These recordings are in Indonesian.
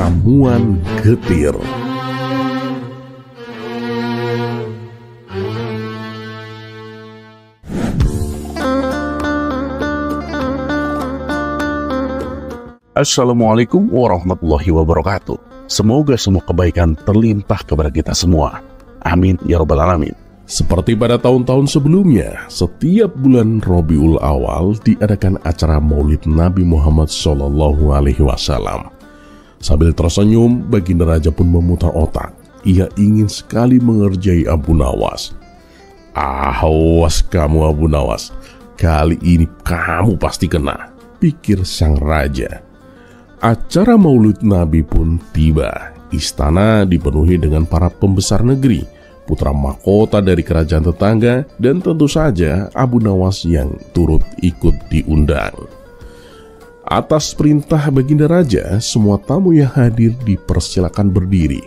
Ramuan Getir. Assalamualaikum warahmatullahi wabarakatuh. Semoga semua kebaikan terlimpah kepada kita semua. Amin ya rabbal alamin. Seperti pada tahun-tahun sebelumnya, setiap bulan Rabiul Awal diadakan acara Maulid Nabi Muhammad SAW. Sambil tersenyum, Baginda Raja pun memutar otak. Ia ingin sekali mengerjai Abu Nawas. Awas kamu Abu Nawas, kali ini kamu pasti kena, pikir sang raja. Acara Maulid Nabi pun tiba. Istana dipenuhi dengan para pembesar negeri, putra mahkota dari kerajaan tetangga, dan tentu saja Abu Nawas yang turut ikut diundang. Atas perintah Baginda Raja, semua tamu yang hadir dipersilakan berdiri.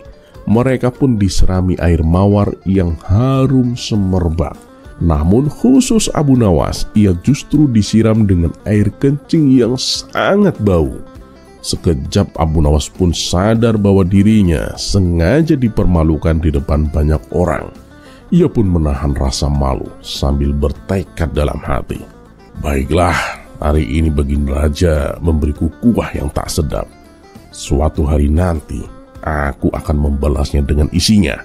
Mereka pun diserami air mawar yang harum semerbak. Namun khusus Abu Nawas, ia justru disiram dengan air kencing yang sangat bau. Sekejap Abu Nawas pun sadar bahwa dirinya sengaja dipermalukan di depan banyak orang. Ia pun menahan rasa malu sambil bertekad dalam hati. Baiklah, hari ini Baginda Raja memberiku kuah yang tak sedap. Suatu hari nanti aku akan membalasnya dengan isinya.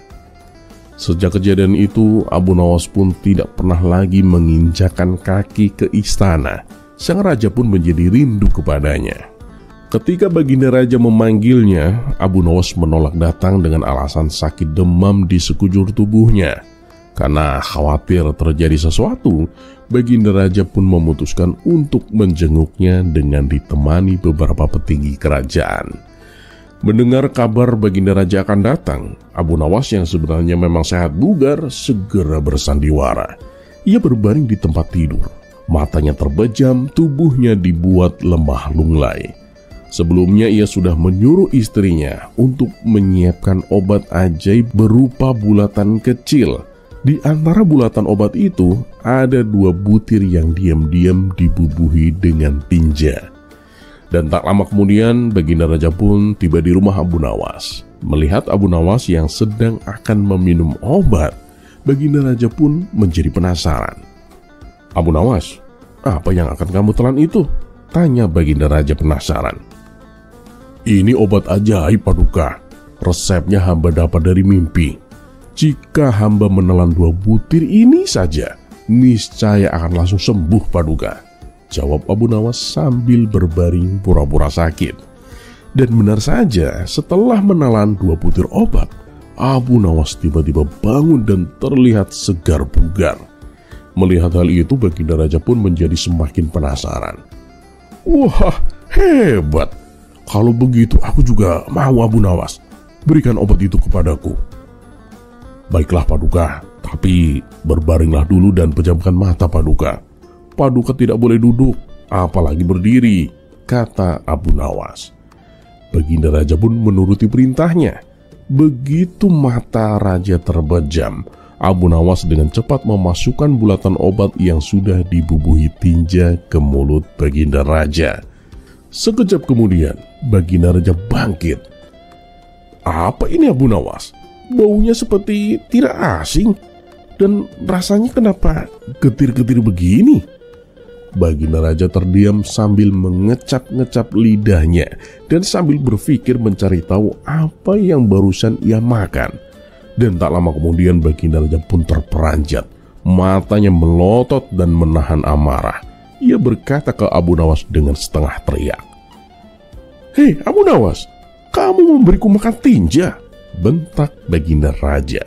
Sejak kejadian itu, Abu Nawas pun tidak pernah lagi menginjakan kaki ke istana. Sang raja pun menjadi rindu kepadanya. Ketika Baginda Raja memanggilnya, Abu Nawas menolak datang dengan alasan sakit demam di sekujur tubuhnya. Karena khawatir terjadi sesuatu, Baginda Raja pun memutuskan untuk menjenguknya dengan ditemani beberapa petinggi kerajaan. Mendengar kabar Baginda Raja akan datang, Abu Nawas yang sebenarnya memang sehat bugar segera bersandiwara. Ia berbaring di tempat tidur, matanya terbejam, tubuhnya dibuat lemah lunglai. Sebelumnya ia sudah menyuruh istrinya untuk menyiapkan obat ajaib berupa bulatan kecil. Di antara bulatan obat itu ada 2 butir yang diam-diam dibubuhi dengan tinja. Dan tak lama kemudian Baginda Raja pun tiba di rumah Abu Nawas. Melihat Abu Nawas yang sedang akan meminum obat, Baginda Raja pun menjadi penasaran. "Abu Nawas, apa yang akan kamu telan itu?" tanya Baginda Raja penasaran. "Ini obat ajaib Paduka. Resepnya hamba dapat dari mimpi. Jika hamba menelan 2 butir ini saja, niscaya akan langsung sembuh Paduka," jawab Abu Nawas sambil berbaring pura-pura sakit. Dan benar saja, setelah menelan 2 butir obat, Abu Nawas tiba-tiba bangun dan terlihat segar bugar. Melihat hal itu, Baginda Raja pun menjadi semakin penasaran. "Wah, hebat! Kalau begitu aku juga mau Abu Nawas. Berikan obat itu kepadaku." "Baiklah Paduka, tapi berbaringlah dulu dan pejamkan mata Paduka. Paduka tidak boleh duduk, apalagi berdiri," kata Abu Nawas. Baginda Raja pun menuruti perintahnya. Begitu mata raja terbejam, Abu Nawas dengan cepat memasukkan bulatan obat yang sudah dibubuhi tinja ke mulut Baginda Raja. Sekejap kemudian, Baginda Raja bangkit. "Apa ini Abu Nawas? Baunya seperti tidak asing. Dan rasanya kenapa getir-getir begini?" Baginda Raja terdiam sambil mengecap-ngecap lidahnya dan sambil berpikir mencari tahu apa yang barusan ia makan. Dan tak lama kemudian Baginda Raja pun terperanjat. Matanya melotot dan menahan amarah. Ia berkata ke Abu Nawas dengan setengah teriak. "Hei Abu Nawas, kamu memberiku makan tinja!" bentak Baginda Raja.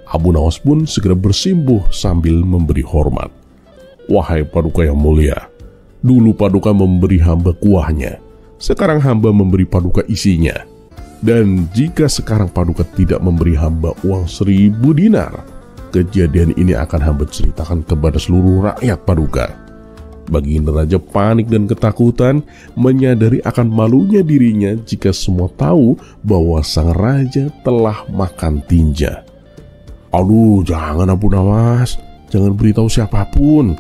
Abu Nawas pun segera bersimbuh sambil memberi hormat. "Wahai Paduka yang mulia, dulu Paduka memberi hamba kuahnya, sekarang hamba memberi Paduka isinya. Dan jika sekarang Paduka tidak memberi hamba uang 1000 dinar, kejadian ini akan hamba ceritakan kepada seluruh rakyat Paduka." Baginda Raja panik dan ketakutan, menyadari akan malunya dirinya jika semua tahu bahwa sang raja telah makan tinja. "Aduh, jangan Abu Nawas, jangan beritahu siapapun.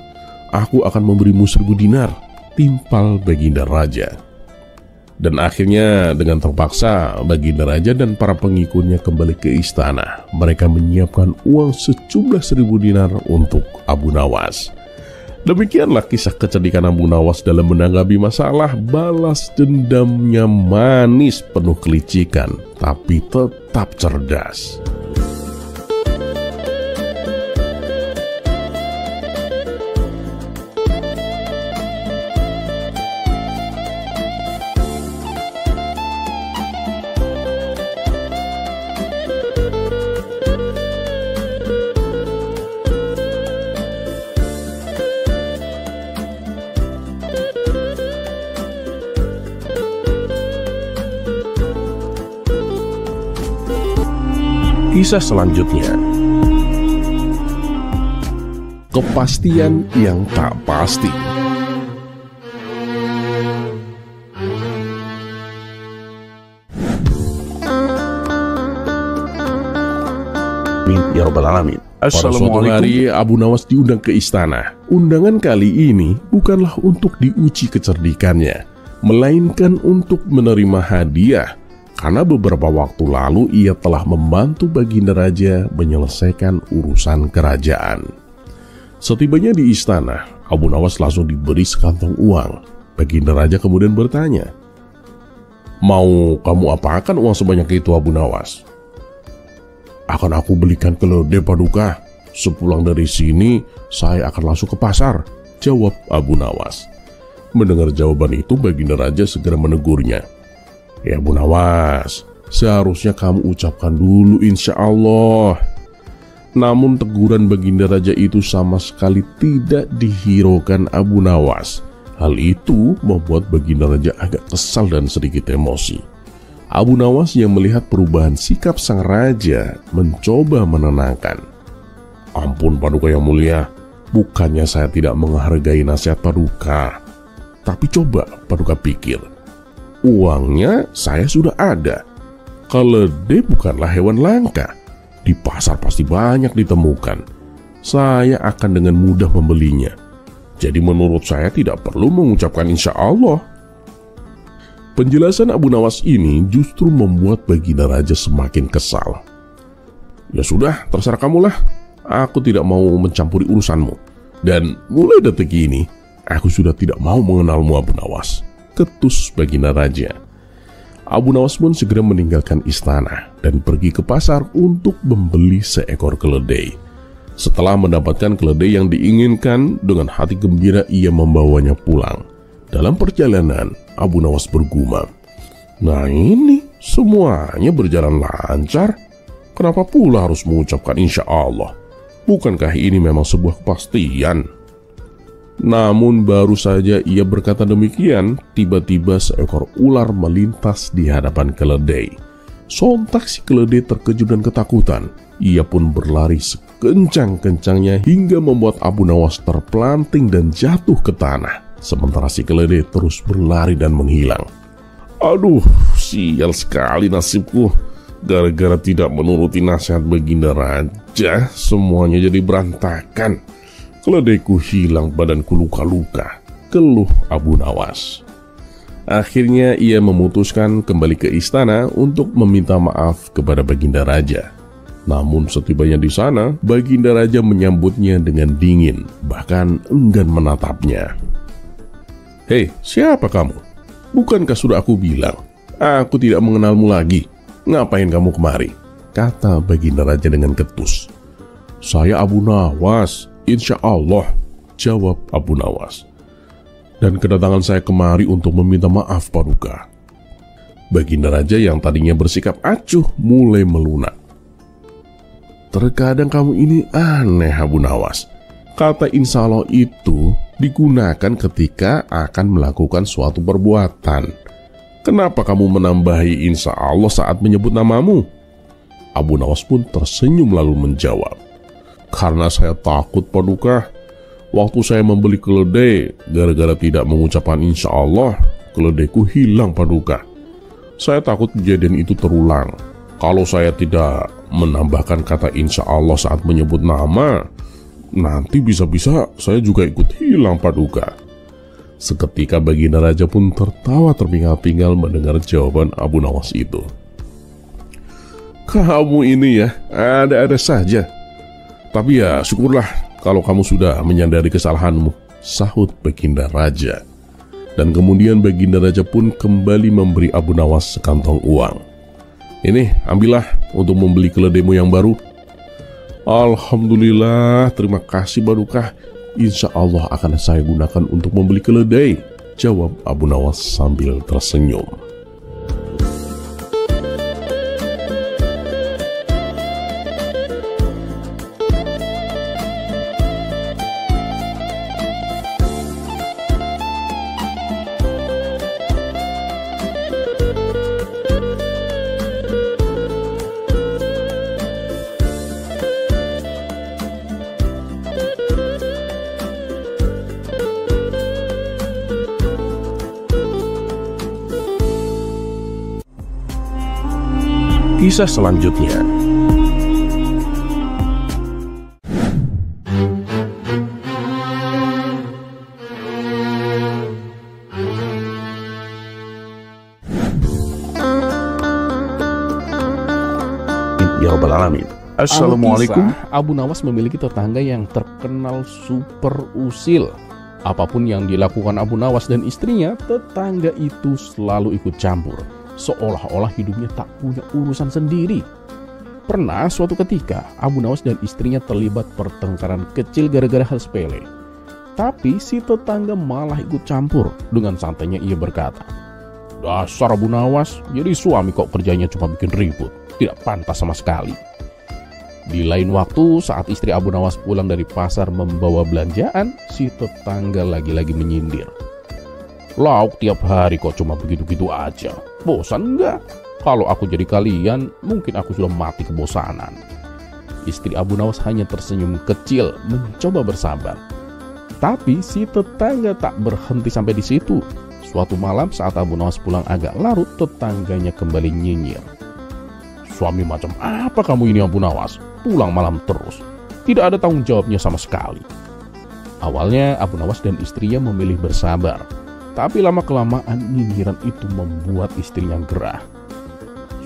Aku akan memberimu 1000 dinar," timpal Baginda Raja. Dan akhirnya dengan terpaksa Baginda Raja dan para pengikutnya kembali ke istana. Mereka menyiapkan uang sejumlah 1.000 dinar untuk Abu Nawas. Demikianlah kisah kecerdikan Abu Nawas dalam menanggapi masalah. Balas dendamnya manis, penuh kelicikan, tapi tetap cerdas. Kisah selanjutnya, kepastian yang tak pasti. Amin ya Rabbal Alamin. Pada suatu hari Abu Nawas diundang ke istana. Undangan kali ini bukanlah untuk diuji kecerdikannya, melainkan untuk menerima hadiah. Karena beberapa waktu lalu ia telah membantu Baginda Raja menyelesaikan urusan kerajaan. Setibanya di istana, Abu Nawas langsung diberi sekantong uang. Baginda Raja kemudian bertanya, "Mau kamu apakan uang sebanyak itu, Abu Nawas?" "Akan aku belikan keledai, Paduka. Sepulang dari sini, saya akan langsung ke pasar," jawab Abu Nawas. Mendengar jawaban itu, Baginda Raja segera menegurnya. "Ya Abu Nawas, seharusnya kamu ucapkan dulu insya Allah." Namun teguran Baginda Raja itu sama sekali tidak dihiraukan Abu Nawas. Hal itu membuat Baginda Raja agak kesal dan sedikit emosi. Abu Nawas yang melihat perubahan sikap sang raja mencoba menenangkan. "Ampun Paduka yang mulia, bukannya saya tidak menghargai nasihat Paduka. Tapi coba Paduka pikir, uangnya saya sudah ada. Keledai bukanlah hewan langka. Di pasar pasti banyak ditemukan. Saya akan dengan mudah membelinya. Jadi menurut saya tidak perlu mengucapkan insya Allah." Penjelasan Abu Nawas ini justru membuat Baginda Raja semakin kesal. "Ya sudah, terserah kamulah. Aku tidak mau mencampuri urusanmu. Dan mulai detik ini, aku sudah tidak mau mengenalmu, Abu Nawas," ketus Baginda Raja. Abu Nawas pun segera meninggalkan istana dan pergi ke pasar untuk membeli seekor keledai. Setelah mendapatkan keledai yang diinginkan, dengan hati gembira ia membawanya pulang. Dalam perjalanan, Abu Nawas bergumam, "Nah ini semuanya berjalan lancar. Kenapa pula harus mengucapkan insya Allah? Bukankah ini memang sebuah kepastian?" Namun baru saja ia berkata demikian, tiba-tiba seekor ular melintas di hadapan keledai. Sontak si keledai terkejut dan ketakutan. Ia pun berlari sekencang-kencangnya hingga membuat Abu Nawas terpelanting dan jatuh ke tanah. Sementara si keledai terus berlari dan menghilang. "Aduh, sial sekali nasibku. Gara-gara tidak menuruti nasihat Baginda Raja, semuanya jadi berantakan. Keledaiku hilang, badanku luka-luka," keluh Abu Nawas. Akhirnya ia memutuskan kembali ke istana untuk meminta maaf kepada Baginda Raja. Namun setibanya di sana, Baginda Raja menyambutnya dengan dingin, bahkan enggan menatapnya. "Hei, siapa kamu? Bukankah sudah aku bilang, aku tidak mengenalmu lagi? Ngapain kamu kemari?" kata Baginda Raja dengan ketus. "Saya Abu Nawas, insya Allah," jawab Abu Nawas. "Dan kedatangan saya kemari untuk meminta maaf, Paduka." Baginda Raja yang tadinya bersikap acuh mulai melunak. "Terkadang kamu ini aneh, Abu Nawas. Kata insya Allah itu digunakan ketika akan melakukan suatu perbuatan. Kenapa kamu menambahi insya Allah saat menyebut namamu?" Abu Nawas pun tersenyum lalu menjawab, "Karena saya takut, Paduka. Waktu saya membeli keledai, gara-gara tidak mengucapkan insya Allah, keledaiku hilang, Paduka. Saya takut kejadian itu terulang. Kalau saya tidak menambahkan kata insya Allah saat menyebut nama, nanti bisa-bisa saya juga ikut hilang, Paduka." Seketika Baginda Raja pun tertawa terpinggal-pinggal mendengar jawaban Abu Nawas itu. Kamu ini ya, ada-ada saja. Tapi ya syukurlah kalau kamu sudah menyadari kesalahanmu, sahut Baginda Raja. Dan kemudian Baginda Raja pun kembali memberi Abu Nawas sekantong uang. Ini, ambillah untuk membeli keledaimu yang baru. Alhamdulillah, terima kasih Badukah. Insya Allah akan saya gunakan untuk membeli keledai, jawab Abu Nawas sambil tersenyum. Kisah selanjutnya. Ya Rabbal Alamin. Assalamualaikum. Abu Nawas memiliki tetangga yang terkenal super usil. Apapun yang dilakukan Abu Nawas dan istrinya, tetangga itu selalu ikut campur. Seolah-olah hidupnya tak punya urusan sendiri. Pernah suatu ketika Abu Nawas dan istrinya terlibat pertengkaran kecil gara-gara hal sepele. Tapi si tetangga malah ikut campur. Dengan santainya ia berkata, "Dasar Abu Nawas, jadi suami kok kerjanya cuma bikin ribut, tidak pantas sama sekali." Di lain waktu saat istri Abu Nawas pulang dari pasar membawa belanjaan, si tetangga lagi-lagi menyindir, "Lauk tiap hari kok cuma begitu-gitu aja. Bosan enggak? Kalau aku jadi kalian, mungkin aku sudah mati kebosanan." Istri Abu Nawas hanya tersenyum kecil, mencoba bersabar. Tapi si tetangga tak berhenti sampai di situ. Suatu malam saat Abu Nawas pulang agak larut, tetangganya kembali nyinyir, "Suami macam apa kamu ini Abu Nawas? Pulang malam terus. Tidak ada tanggung jawabnya sama sekali." Awalnya Abu Nawas dan istrinya memilih bersabar. Tapi lama-kelamaan nyinyiran itu membuat istrinya gerah.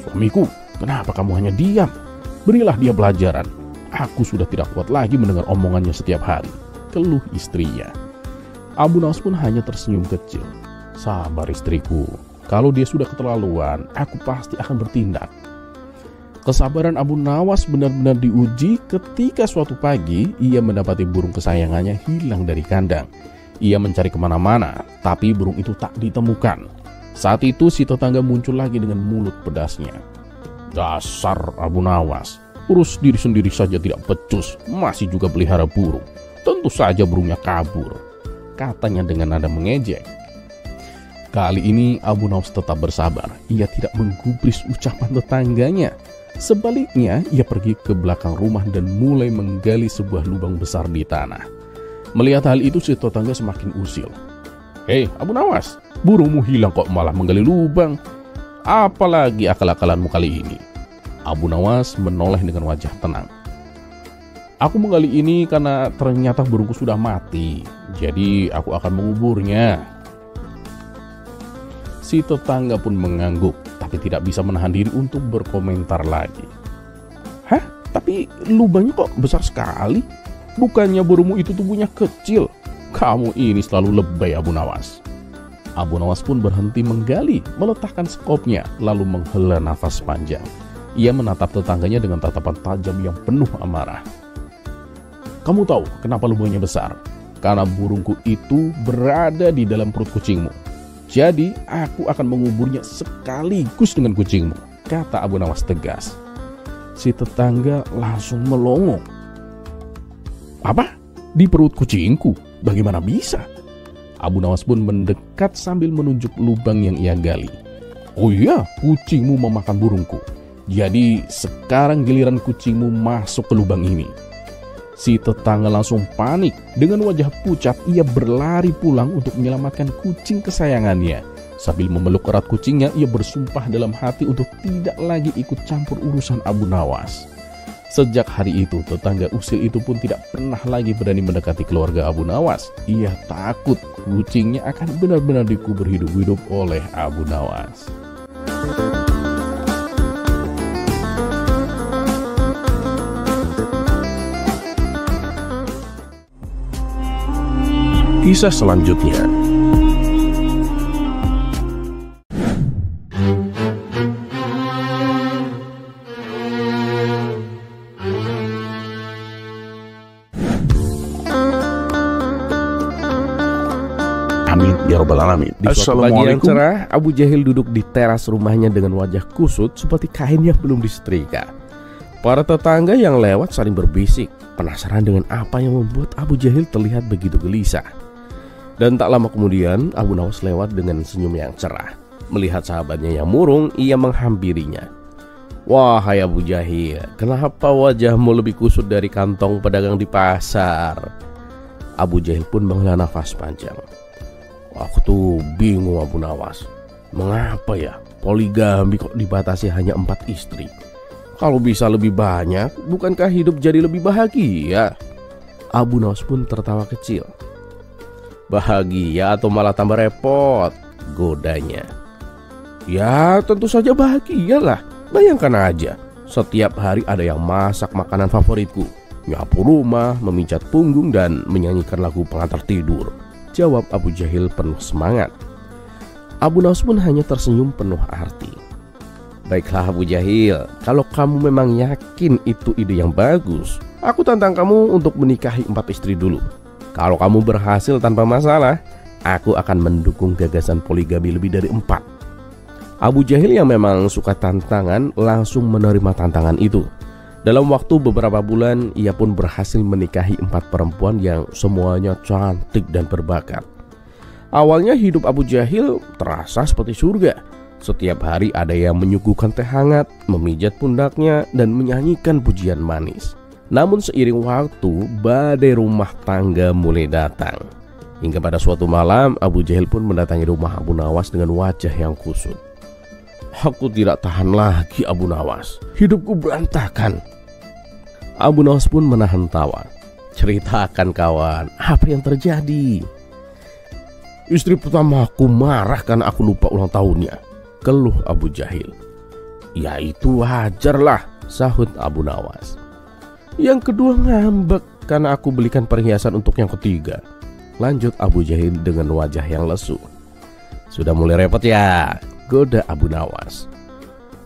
"Suamiku, kenapa kamu hanya diam? Berilah dia pelajaran. Aku sudah tidak kuat lagi mendengar omongannya setiap hari," keluh istrinya. Abu Nawas pun hanya tersenyum kecil. "Sabar istriku, kalau dia sudah keterlaluan, aku pasti akan bertindak." Kesabaran Abu Nawas benar-benar diuji ketika suatu pagi ia mendapati burung kesayangannya hilang dari kandang. Ia mencari kemana-mana, tapi burung itu tak ditemukan. Saat itu si tetangga muncul lagi dengan mulut pedasnya. "Dasar Abu Nawas, urus diri sendiri saja tidak becus, masih juga pelihara burung. Tentu saja burungnya kabur," katanya dengan nada mengejek. Kali ini Abu Nawas tetap bersabar. Ia tidak menggubris ucapan tetangganya. Sebaliknya, ia pergi ke belakang rumah dan mulai menggali sebuah lubang besar di tanah. Melihat hal itu si tetangga semakin usil. "Hei Abu Nawas, burungmu hilang kok malah menggali lubang. Apalagi akal-akalanmu kali ini?" Abu Nawas menoleh dengan wajah tenang. "Aku menggali ini karena ternyata burungku sudah mati. Jadi aku akan menguburnya." Si tetangga pun mengangguk, tapi tidak bisa menahan diri untuk berkomentar lagi. "Hah? Tapi lubangnya kok besar sekali? Bukannya burungmu itu tubuhnya kecil? Kamu ini selalu lebay Abu Nawas." Abu Nawas pun berhenti menggali, meletakkan skopnya, lalu menghela nafas panjang. Ia menatap tetangganya dengan tatapan tajam yang penuh amarah. "Kamu tahu kenapa lubangnya besar? Karena burungku itu berada di dalam perut kucingmu. Jadi aku akan menguburnya sekaligus dengan kucingmu," kata Abu Nawas tegas. Si tetangga langsung melongo. "Apa? Di perut kucingku? Bagaimana bisa?" Abu Nawas pun mendekat sambil menunjuk lubang yang ia gali. "Oh iya, kucingmu memakan burungku. Jadi sekarang giliran kucingmu masuk ke lubang ini." Si tetangga langsung panik. Dengan wajah pucat, ia berlari pulang untuk menyelamatkan kucing kesayangannya. Sambil memeluk erat kucingnya, ia bersumpah dalam hati untuk tidak lagi ikut campur urusan Abu Nawas. Sejak hari itu, tetangga usil itu pun tidak pernah lagi berani mendekati keluarga Abu Nawas. Ia takut kucingnya akan benar-benar dikubur hidup-hidup oleh Abu Nawas. Kisah selanjutnya. Amin ya Rabbal Alamin. Di suatu pagi yang cerah, Abu Jahil duduk di teras rumahnya dengan wajah kusut seperti kain yang belum disetrika. Para tetangga yang lewat saling berbisik, penasaran dengan apa yang membuat Abu Jahil terlihat begitu gelisah. Dan tak lama kemudian, Abu Nawas lewat dengan senyum yang cerah. Melihat sahabatnya yang murung, ia menghampirinya. "Wahai Abu Jahil, kenapa wajahmu lebih kusut dari kantong pedagang di pasar?" Abu Jahil pun menghela nafas panjang. "Aku tuh bingung Abu Nawas. Mengapa ya poligami kok dibatasi hanya 4 istri? Kalau bisa lebih banyak, bukankah hidup jadi lebih bahagia?" Abu Nawas pun tertawa kecil. "Bahagia atau malah tambah repot?" godanya. "Ya tentu saja bahagialah. Bayangkan aja, setiap hari ada yang masak makanan favoritku, nyapu rumah, memijat punggung, dan menyanyikan lagu pengantar tidur," jawab Abu Jahil penuh semangat. Abu Nawas pun hanya tersenyum penuh arti. "Baiklah Abu Jahil, kalau kamu memang yakin itu ide yang bagus, aku tantang kamu untuk menikahi 4 istri dulu. Kalau kamu berhasil tanpa masalah, aku akan mendukung gagasan poligami lebih dari 4. Abu Jahil yang memang suka tantangan langsung menerima tantangan itu. Dalam waktu beberapa bulan, ia pun berhasil menikahi 4 perempuan yang semuanya cantik dan berbakat. Awalnya hidup Abu Jahil terasa seperti surga. Setiap hari ada yang menyuguhkan teh hangat, memijat pundaknya, dan menyanyikan pujian manis. Namun seiring waktu, badai rumah tangga mulai datang. Hingga pada suatu malam, Abu Jahil pun mendatangi rumah Abu Nawas dengan wajah yang kusut. "Aku tidak tahan lagi Abu Nawas, hidupku berantakan." Abu Nawas pun menahan tawa. "Ceritakan kawan, apa yang terjadi?" "Istri pertamaku marah karena aku lupa ulang tahunnya," keluh Abu Jahil. "Ya itu wajarlah," sahut Abu Nawas. "Yang kedua ngambek karena aku belikan perhiasan untuk yang ketiga," lanjut Abu Jahil dengan wajah yang lesu. "Sudah mulai repot ya," goda Abu Nawas.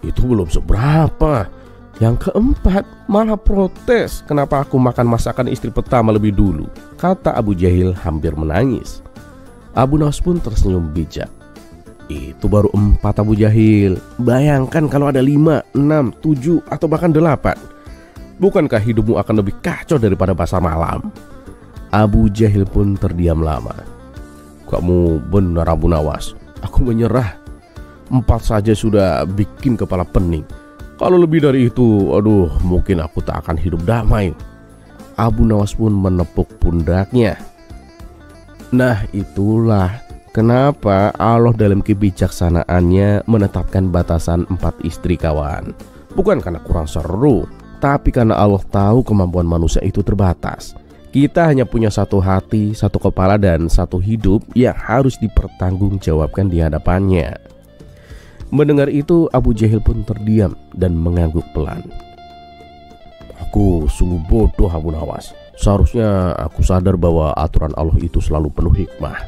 "Itu belum seberapa. Yang keempat malah protes kenapa aku makan masakan istri pertama lebih dulu," kata Abu Jahil hampir menangis. Abu Nawas pun tersenyum bijak. "Itu baru 4 Abu Jahil. Bayangkan kalau ada 5, 6, 7 atau bahkan 8. Bukankah hidupmu akan lebih kacau daripada pasar malam?" Abu Jahil pun terdiam lama. "Kamu benar Abu Nawas, aku menyerah. 4 saja sudah bikin kepala pening. Kalau lebih dari itu, aduh, mungkin aku tak akan hidup damai." Abu Nawas pun menepuk pundaknya. Nah itulah kenapa Allah dalam kebijaksanaannya menetapkan batasan 4 istri kawan. Bukan karena kurang seru, tapi karena Allah tahu kemampuan manusia itu terbatas. Kita hanya punya 1 hati, 1 kepala, dan 1 hidup yang harus dipertanggungjawabkan di hadapannya. Mendengar itu, Abu Jahil pun terdiam dan mengangguk pelan. "Aku sungguh bodoh Abu Nawas. Seharusnya aku sadar bahwa aturan Allah itu selalu penuh hikmah."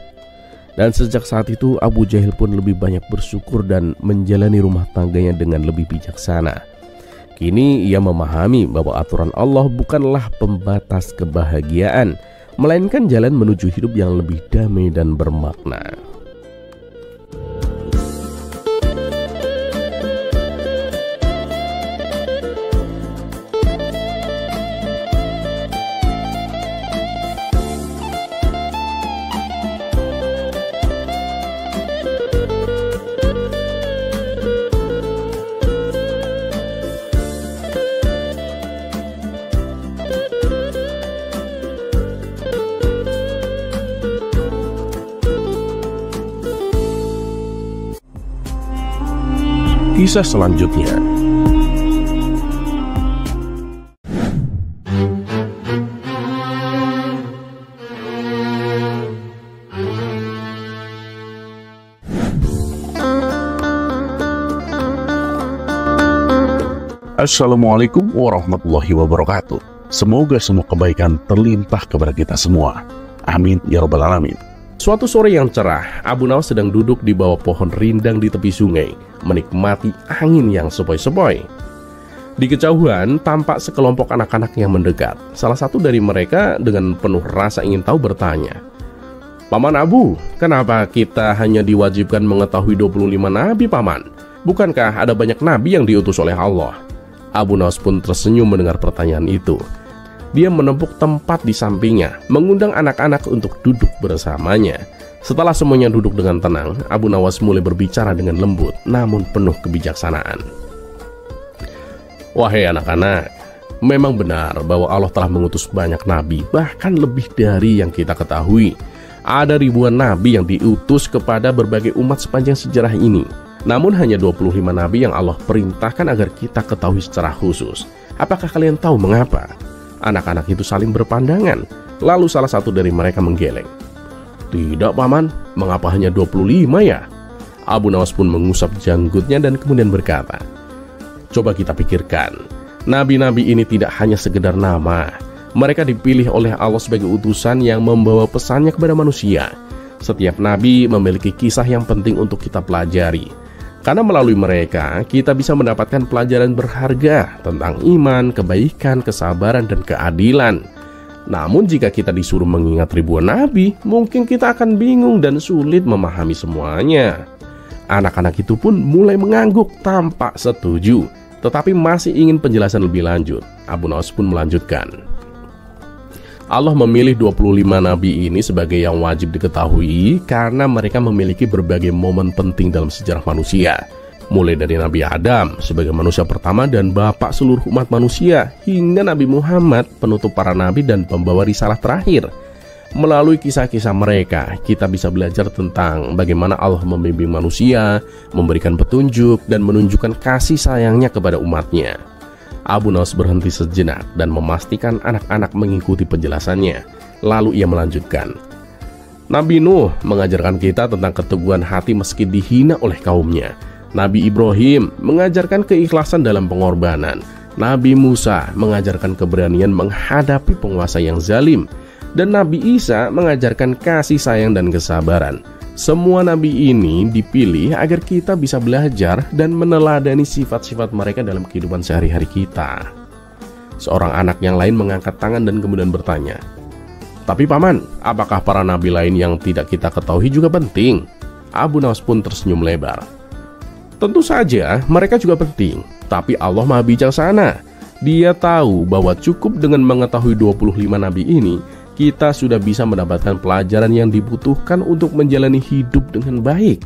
Dan sejak saat itu, Abu Jahil pun lebih banyak bersyukur dan menjalani rumah tangganya dengan lebih bijaksana. Kini ia memahami bahwa aturan Allah bukanlah pembatas kebahagiaan, melainkan jalan menuju hidup yang lebih damai dan bermakna. Kisah selanjutnya. Assalamualaikum warahmatullahi wabarakatuh. Semoga semua kebaikan terlimpah kepada kita semua. Amin ya rabbal alamin. Suatu sore yang cerah, Abu Nawas sedang duduk di bawah pohon rindang di tepi sungai, menikmati angin yang sepoi-sepoi. Di kejauhan, tampak sekelompok anak-anak yang mendekat. Salah satu dari mereka dengan penuh rasa ingin tahu bertanya, "Paman Abu, kenapa kita hanya diwajibkan mengetahui 25 nabi, Paman? Bukankah ada banyak nabi yang diutus oleh Allah?" Abu Nawas pun tersenyum mendengar pertanyaan itu. Dia menempuk tempat di sampingnya, mengundang anak-anak untuk duduk bersamanya. Setelah semuanya duduk dengan tenang, Abu Nawas mulai berbicara dengan lembut, namun penuh kebijaksanaan. "Wahai anak-anak, memang benar bahwa Allah telah mengutus banyak nabi, bahkan lebih dari yang kita ketahui. Ada ribuan nabi yang diutus kepada berbagai umat sepanjang sejarah ini. Namun hanya 25 nabi yang Allah perintahkan agar kita ketahui secara khusus. Apakah kalian tahu mengapa?" Anak-anak itu saling berpandangan. Lalu salah satu dari mereka menggeleng. "Tidak, Paman, mengapa hanya 25 ya?" Abu Nawas pun mengusap janggutnya dan kemudian berkata, "Coba kita pikirkan, nabi-nabi ini tidak hanya sekedar nama. Mereka dipilih oleh Allah sebagai utusan yang membawa pesannya kepada manusia. Setiap nabi memiliki kisah yang penting untuk kita pelajari. Karena melalui mereka, kita bisa mendapatkan pelajaran berharga tentang iman, kebaikan, kesabaran, dan keadilan. Namun jika kita disuruh mengingat ribuan nabi, mungkin kita akan bingung dan sulit memahami semuanya." Anak-anak itu pun mulai mengangguk tampak setuju, tetapi masih ingin penjelasan lebih lanjut. Abu Nawas pun melanjutkan, "Allah memilih 25 nabi ini sebagai yang wajib diketahui karena mereka memiliki berbagai momen penting dalam sejarah manusia. Mulai dari Nabi Adam sebagai manusia pertama dan bapak seluruh umat manusia, hingga Nabi Muhammad, penutup para nabi dan pembawa risalah terakhir. Melalui kisah-kisah mereka, kita bisa belajar tentang bagaimana Allah membimbing manusia, memberikan petunjuk, dan menunjukkan kasih sayangnya kepada umatnya." Abu Nawas berhenti sejenak dan memastikan anak-anak mengikuti penjelasannya. Lalu ia melanjutkan, "Nabi Nuh mengajarkan kita tentang keteguhan hati meski dihina oleh kaumnya. Nabi Ibrahim mengajarkan keikhlasan dalam pengorbanan. Nabi Musa mengajarkan keberanian menghadapi penguasa yang zalim. Dan Nabi Isa mengajarkan kasih sayang dan kesabaran. Semua nabi ini dipilih agar kita bisa belajar dan meneladani sifat-sifat mereka dalam kehidupan sehari-hari kita." Seorang anak yang lain mengangkat tangan dan kemudian bertanya, "Tapi Paman, apakah para nabi lain yang tidak kita ketahui juga penting?" Abu Nawas pun tersenyum lebar. "Tentu saja mereka juga penting, tapi Allah Maha Bijaksana. Dia tahu bahwa cukup dengan mengetahui 25 nabi ini, kita sudah bisa mendapatkan pelajaran yang dibutuhkan untuk menjalani hidup dengan baik.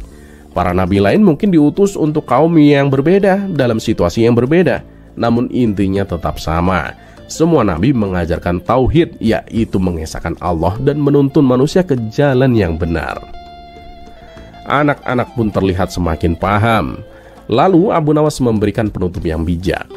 Para nabi lain mungkin diutus untuk kaum yang berbeda dalam situasi yang berbeda, namun intinya tetap sama. Semua nabi mengajarkan tauhid, yaitu mengesahkan Allah dan menuntun manusia ke jalan yang benar." Anak-anak pun terlihat semakin paham. Lalu Abu Nawas memberikan penutup yang bijak.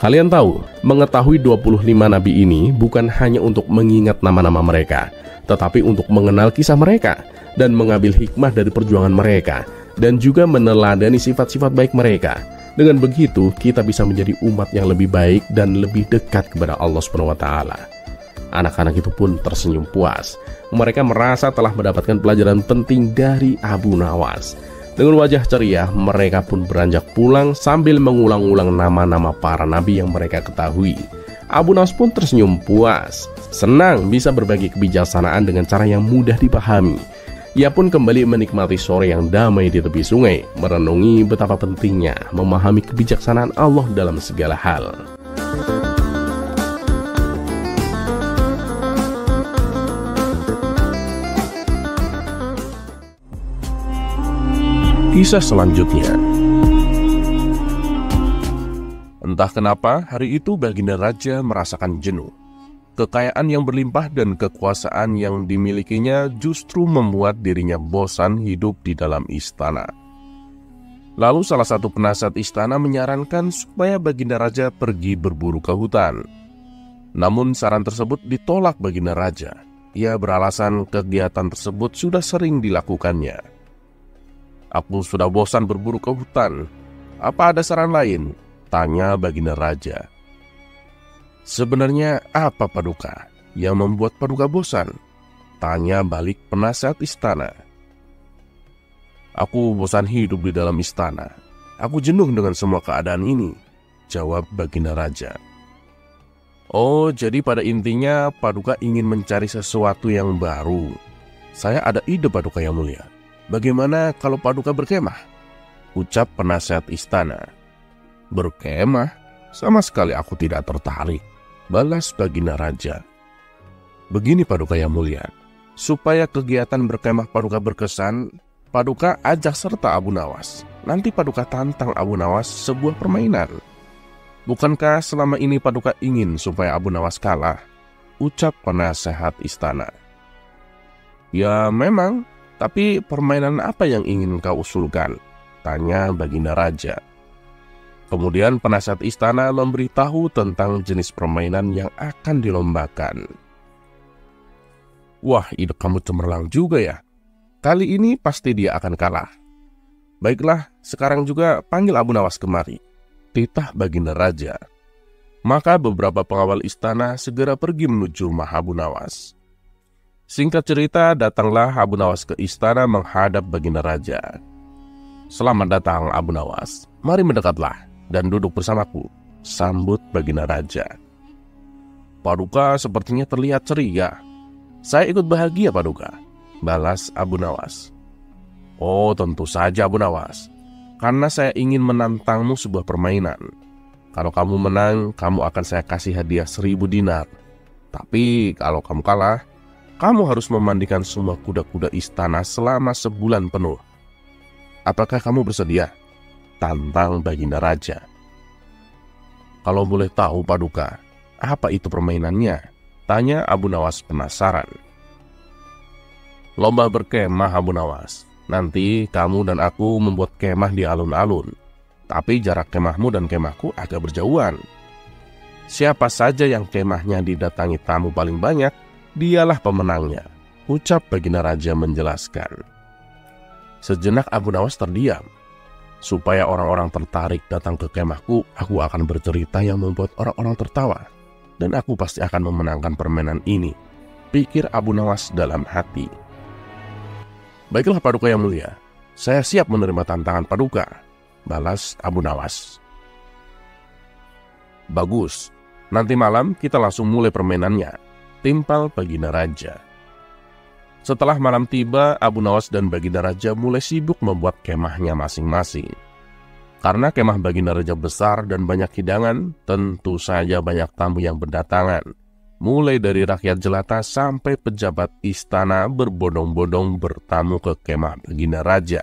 "Kalian tahu, mengetahui 25 nabi ini bukan hanya untuk mengingat nama-nama mereka, tetapi untuk mengenal kisah mereka dan mengambil hikmah dari perjuangan mereka, dan juga meneladani sifat-sifat baik mereka. Dengan begitu, kita bisa menjadi umat yang lebih baik dan lebih dekat kepada Allah SWT." Anak-anak itu pun tersenyum puas. Mereka merasa telah mendapatkan pelajaran penting dari Abu Nawas. Dengan wajah ceria, mereka pun beranjak pulang sambil mengulang-ulang nama-nama para nabi yang mereka ketahui. Abu Nawas pun tersenyum puas, senang bisa berbagi kebijaksanaan dengan cara yang mudah dipahami. Ia pun kembali menikmati sore yang damai di tepi sungai, merenungi betapa pentingnya memahami kebijaksanaan Allah dalam segala hal. Kisah selanjutnya. Entah kenapa hari itu Baginda Raja merasakan jenuh. Kekayaan yang berlimpah dan kekuasaan yang dimilikinya justru membuat dirinya bosan hidup di dalam istana. Lalu salah satu penasihat istana menyarankan supaya Baginda Raja pergi berburu ke hutan. Namun saran tersebut ditolak Baginda Raja. Ia beralasan kegiatan tersebut sudah sering dilakukannya. "Aku sudah bosan berburu ke hutan. Apa ada saran lain?" Tanya Baginda Raja. Sebenarnya apa Paduka yang membuat Paduka bosan? Tanya balik penasehat istana. Aku bosan hidup di dalam istana. Aku jenuh dengan semua keadaan ini, jawab Baginda Raja. Oh, jadi pada intinya Paduka ingin mencari sesuatu yang baru. Saya ada ide Paduka yang mulia. Bagaimana kalau Paduka berkemah? Ucap penasehat istana. Berkemah? Sama sekali aku tidak tertarik, balas Baginda Raja. Begini Paduka yang mulia, supaya kegiatan berkemah Paduka berkesan, Paduka ajak serta Abu Nawas. Nanti Paduka tantang Abu Nawas sebuah permainan. Bukankah selama ini Paduka ingin supaya Abu Nawas kalah? Ucap penasehat istana. Ya memang, tapi permainan apa yang ingin kau usulkan? Tanya Baginda Raja. Kemudian penasehat istana memberitahu tentang jenis permainan yang akan dilombakan. Wah, ide kamu cemerlang juga ya. Kali ini pasti dia akan kalah. Baiklah, sekarang juga panggil Abu Nawas kemari, titah Baginda Raja. Maka beberapa pengawal istana segera pergi menuju rumah Abu Nawas. Singkat cerita, datanglah Abu Nawas ke istana menghadap Baginda Raja. Selamat datang Abu Nawas, mari mendekatlah dan duduk bersamaku, sambut Baginda Raja. Paduka sepertinya terlihat ceria. Saya ikut bahagia Paduka, balas Abu Nawas. Oh tentu saja Abu Nawas, karena saya ingin menantangmu sebuah permainan. Kalau kamu menang, kamu akan saya kasih hadiah 1000 dinar. Tapi kalau kamu kalah, kamu harus memandikan semua kuda-kuda istana selama sebulan penuh. Apakah kamu bersedia? Tantang Baginda Raja. Kalau boleh tahu Paduka, apa itu permainannya? Tanya Abu Nawas penasaran. Lomba berkemah Abu Nawas. Nanti kamu dan aku membuat kemah di alun-alun. Tapi jarak kemahmu dan kemahku agak berjauhan. Siapa saja yang kemahnya didatangi tamu paling banyak, dialah pemenangnya, ucap Baginda Raja menjelaskan. Sejenak Abu Nawas terdiam. Supaya orang-orang tertarik datang ke kemahku, aku akan bercerita yang membuat orang-orang tertawa. Dan aku pasti akan memenangkan permainan ini, pikir Abu Nawas dalam hati. Baiklah Paduka yang mulia, saya siap menerima tantangan Paduka, balas Abu Nawas. Bagus, nanti malam kita langsung mulai permainannya, timpal Baginda Raja. Setelah malam tiba, Abu Nawas dan Baginda Raja mulai sibuk membuat kemahnya masing-masing. Karena kemah Baginda Raja besar dan banyak hidangan, tentu saja banyak tamu yang berdatangan. Mulai dari rakyat jelata sampai pejabat istana berbondong-bondong bertamu ke kemah Baginda Raja.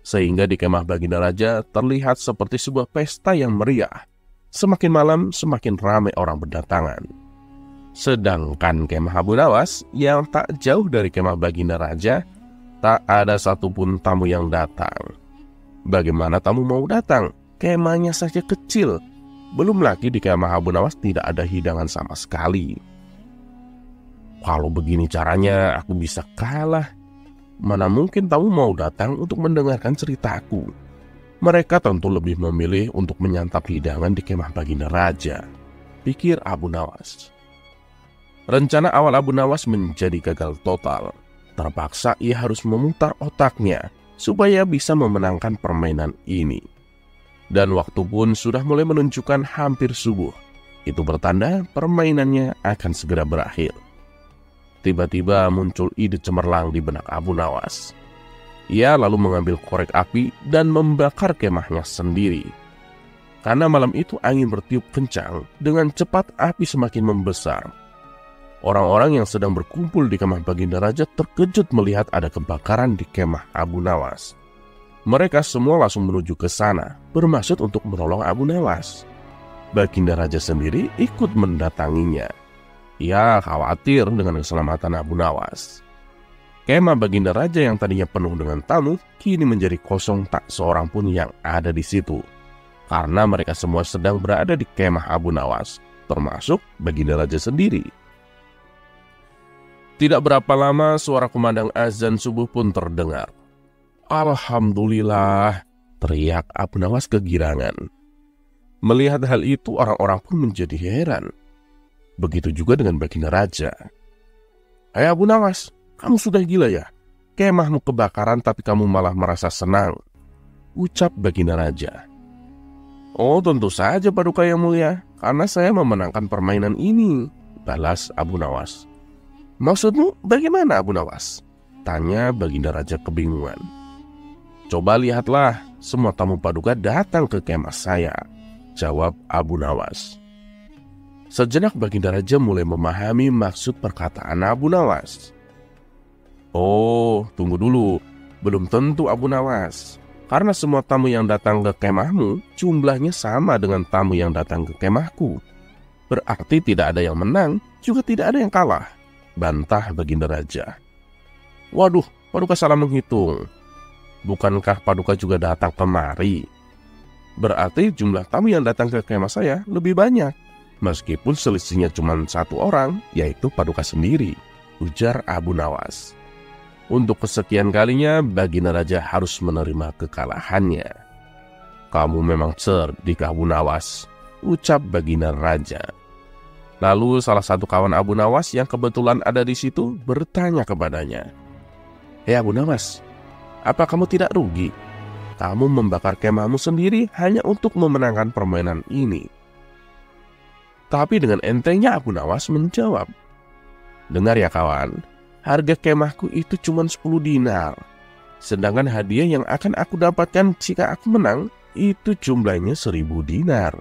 Sehingga di kemah Baginda Raja terlihat seperti sebuah pesta yang meriah. Semakin malam, semakin ramai orang berdatangan. Sedangkan kemah Abu Nawas yang tak jauh dari kemah Baginda Raja, tak ada satupun tamu yang datang. Bagaimana tamu mau datang? Kemahnya saja kecil. Belum lagi di kemah Abu Nawas tidak ada hidangan sama sekali. Kalau begini caranya aku bisa kalah. Mana mungkin tamu mau datang untuk mendengarkan ceritaku. Mereka tentu lebih memilih untuk menyantap hidangan di kemah Baginda Raja, pikir Abu Nawas. Rencana awal Abu Nawas menjadi gagal total. Terpaksa ia harus memutar otaknya supaya bisa memenangkan permainan ini. Dan waktu pun sudah mulai menunjukkan hampir subuh. Itu bertanda permainannya akan segera berakhir. Tiba-tiba muncul ide cemerlang di benak Abu Nawas. Ia lalu mengambil korek api dan membakar kemahnya sendiri. Karena malam itu angin bertiup kencang, dengan cepat api semakin membesar. Orang-orang yang sedang berkumpul di kemah Baginda Raja terkejut melihat ada kebakaran di kemah Abu Nawas. Mereka semua langsung menuju ke sana, bermaksud untuk menolong Abu Nawas. Baginda Raja sendiri ikut mendatanginya. Ia khawatir dengan keselamatan Abu Nawas. Kemah Baginda Raja yang tadinya penuh dengan tamu, kini menjadi kosong, tak seorang pun yang ada di situ. Karena mereka semua sedang berada di kemah Abu Nawas, termasuk Baginda Raja sendiri. Tidak berapa lama suara kumandang azan subuh pun terdengar. Alhamdulillah, teriak Abu Nawas kegirangan. Melihat hal itu, orang-orang pun menjadi heran. Begitu juga dengan Baginda Raja. "Hai Abu Nawas, kamu sudah gila ya? Kemahmu kebakaran tapi kamu malah merasa senang," ucap Baginda Raja. "Oh, tentu saja Paduka yang mulia, karena saya memenangkan permainan ini," balas Abu Nawas. "Maksudmu bagaimana Abu Nawas?" tanya Baginda Raja kebingungan. "Coba lihatlah, semua tamu Paduka datang ke kemah saya," jawab Abu Nawas. Sejenak Baginda Raja mulai memahami maksud perkataan Abu Nawas. "Oh, tunggu dulu, belum tentu Abu Nawas. Karena semua tamu yang datang ke kemahmu jumlahnya sama dengan tamu yang datang ke kemahku. Berarti tidak ada yang menang, juga tidak ada yang kalah," bantah Baginda Raja. "Waduh, Paduka salah menghitung. Bukankah Paduka juga datang kemari? Berarti jumlah tamu yang datang ke kemah saya lebih banyak, meskipun selisihnya cuma satu orang, yaitu Paduka sendiri," ujar Abu Nawas. Untuk kesekian kalinya Baginda Raja harus menerima kekalahannya. "Kamu memang cerdik Abu Nawas," ucap Baginda Raja. Lalu salah satu kawan Abu Nawas yang kebetulan ada di situ bertanya kepadanya, "Hei Abu Nawas, apa kamu tidak rugi? Kamu membakar kemahmu sendiri hanya untuk memenangkan permainan ini." Tapi dengan entengnya Abu Nawas menjawab, "Dengar ya kawan, harga kemahku itu cuma 10 dinar. Sedangkan hadiah yang akan aku dapatkan jika aku menang itu jumlahnya 1000 dinar.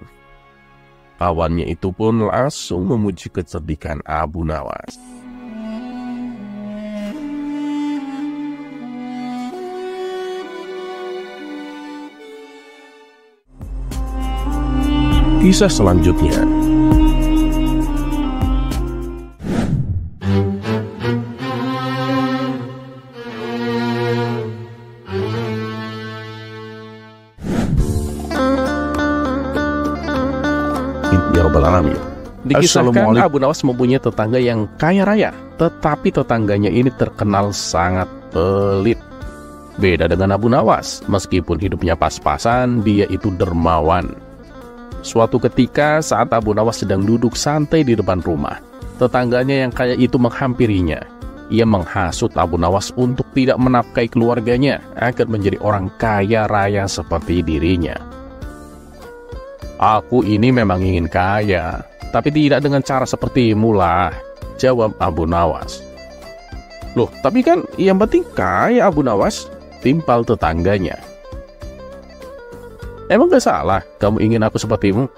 Kawannya itu pun langsung memuji kecerdikan Abu Nawas. Kisah selanjutnya. Ya Rabbal Alamin. Dikisahkan Abu Nawas mempunyai tetangga yang kaya raya, tetapi tetangganya ini terkenal sangat pelit. Beda dengan Abu Nawas, meskipun hidupnya pas-pasan, dia itu dermawan. Suatu ketika saat Abu Nawas sedang duduk santai di depan rumah, tetangganya yang kaya itu menghampirinya. Ia menghasut Abu Nawas untuk tidak menafkahi keluarganya agar menjadi orang kaya raya seperti dirinya. "Aku ini memang ingin kaya, tapi tidak dengan cara sepertimu lah," jawab Abu Nawas. "Loh, tapi kan yang penting kaya Abu Nawas," timpal tetangganya. "Emang gak salah kamu ingin aku sepertimu?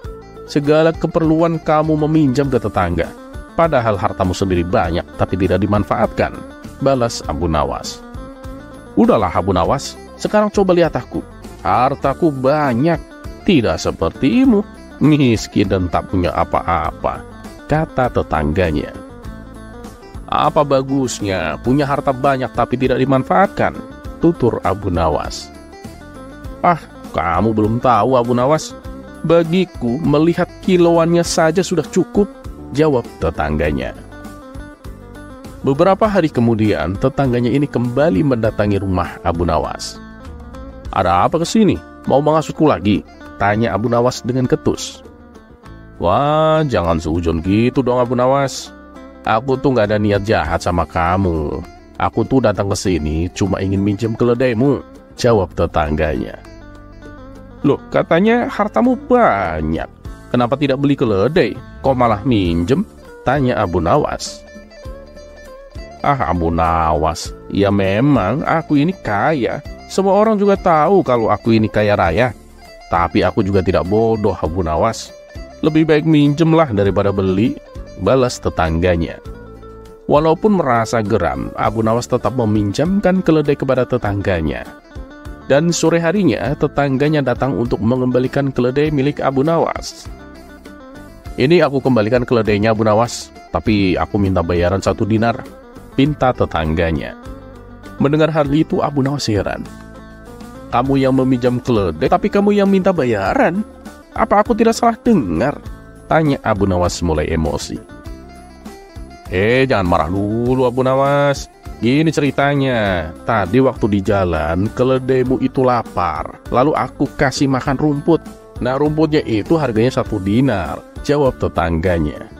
Segala keperluan kamu meminjam ke tetangga, padahal hartamu sendiri banyak tapi tidak dimanfaatkan," balas Abu Nawas. "Udahlah Abu Nawas, sekarang coba lihat aku. Hartaku banyak, tidak sepertimu, miskin dan tak punya apa-apa," kata tetangganya. "Apa bagusnya punya harta banyak tapi tidak dimanfaatkan?" tutur Abu Nawas. "Ah, kamu belum tahu Abu Nawas. Bagiku melihat kiloannya saja sudah cukup," jawab tetangganya. Beberapa hari kemudian tetangganya ini kembali mendatangi rumah Abu Nawas. "Ada apa kesini? Mau menghasutku lagi?" tanya Abu Nawas dengan ketus. "Wah, jangan seujon gitu dong Abu Nawas. Aku tuh gak ada niat jahat sama kamu. Aku tuh datang ke sini cuma ingin minjem keledaimu," jawab tetangganya. "Loh, katanya hartamu banyak. Kenapa tidak beli keledai? Kok malah minjem?" tanya Abu Nawas. "Ah Abu Nawas, ya memang aku ini kaya. Semua orang juga tahu kalau aku ini kaya raya. Tapi aku juga tidak bodoh Abu Nawas. Lebih baik minjemlah daripada beli," balas tetangganya. Walaupun merasa geram, Abu Nawas tetap meminjamkan keledai kepada tetangganya. Dan sore harinya tetangganya datang untuk mengembalikan keledai milik Abu Nawas. "Ini aku kembalikan keledainya Abu Nawas, tapi aku minta bayaran 1 dinar," pinta tetangganya. Mendengar hal itu Abu Nawas heran. "Kamu yang meminjam keledai, tapi kamu yang minta bayaran? Apa aku tidak salah dengar?" tanya Abu Nawas mulai emosi. Jangan marah dulu Abu Nawas. Gini ceritanya, tadi waktu di jalan keledaimu itu lapar, lalu aku kasih makan rumput. Nah, rumputnya itu harganya 1 dinar, jawab tetangganya.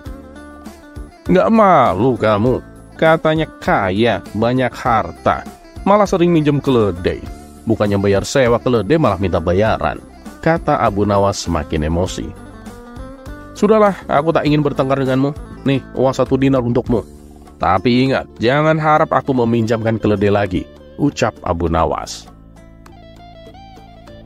Nggak malu kamu, katanya kaya, banyak harta, malah sering minjem keledai. Bukannya bayar sewa keledai malah minta bayaran, kata Abu Nawas semakin emosi. Sudahlah, aku tak ingin bertengkar denganmu. Nih, uang 1 dinar untukmu. Tapi ingat, jangan harap aku meminjamkan keledai lagi, ucap Abu Nawas.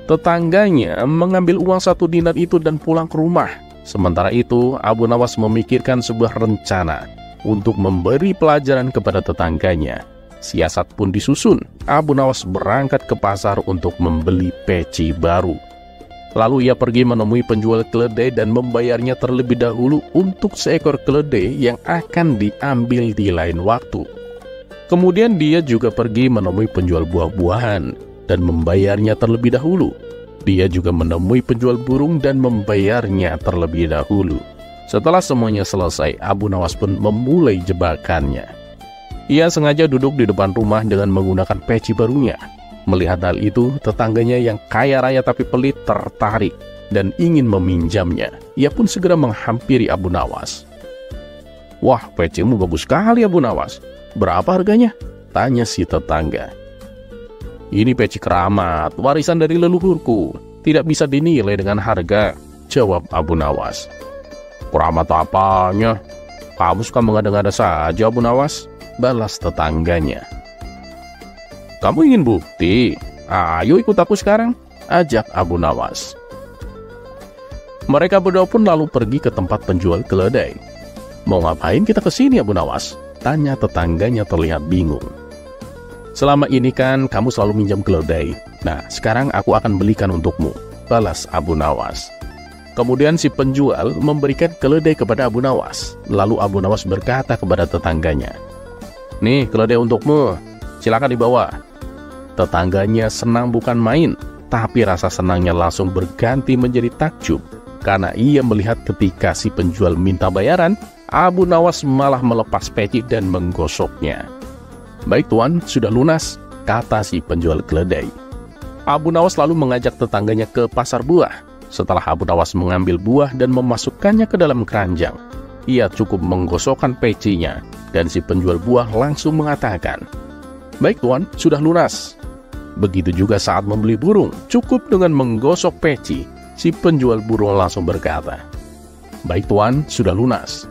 Tetangganya mengambil uang 1 dinar itu dan pulang ke rumah. Sementara itu, Abu Nawas memikirkan sebuah rencana untuk memberi pelajaran kepada tetangganya. Siasat pun disusun. Abu Nawas berangkat ke pasar untuk membeli peci baru. Lalu ia pergi menemui penjual keledai dan membayarnya terlebih dahulu untuk seekor keledai yang akan diambil di lain waktu. Kemudian dia juga pergi menemui penjual buah-buahan dan membayarnya terlebih dahulu. Dia juga menemui penjual burung dan membayarnya terlebih dahulu. Setelah semuanya selesai, Abu Nawas pun memulai jebakannya. Ia sengaja duduk di depan rumah dengan menggunakan peci barunya. Melihat hal itu, tetangganya yang kaya raya tapi pelit tertarik dan ingin meminjamnya. Ia pun segera menghampiri Abu Nawas. Wah, pecimu bagus sekali Abu Nawas. Berapa harganya? Tanya si tetangga. Ini peci keramat, warisan dari leluhurku. Tidak bisa dinilai dengan harga, jawab Abu Nawas. Keramat apanya? Kamu suka mengada-ngada saja Abu Nawas, balas tetangganya. Kamu ingin bukti? Ayo ikut aku sekarang, ajak Abu Nawas. Mereka berdua pun lalu pergi ke tempat penjual keledai. Mau ngapain kita ke sini Abu Nawas? Tanya tetangganya terlihat bingung. Selama ini kan kamu selalu minjam keledai. Nah, sekarang aku akan belikan untukmu, balas Abu Nawas. Kemudian si penjual memberikan keledai kepada Abu Nawas. Lalu Abu Nawas berkata kepada tetangganya, nih keledai untukmu, silakan dibawa. Tetangganya senang bukan main, tapi rasa senangnya langsung berganti menjadi takjub. Karena ia melihat ketika si penjual minta bayaran, Abu Nawas malah melepas peci dan menggosoknya. Baik tuan, sudah lunas, kata si penjual keledai. Abu Nawas lalu mengajak tetangganya ke pasar buah. Setelah Abu Nawas mengambil buah dan memasukkannya ke dalam keranjang, ia cukup menggosokkan pecinya, dan si penjual buah langsung mengatakan, baik tuan, sudah lunas. Begitu juga saat membeli burung, cukup dengan menggosok peci. Si penjual burung langsung berkata, baik tuan, sudah lunas.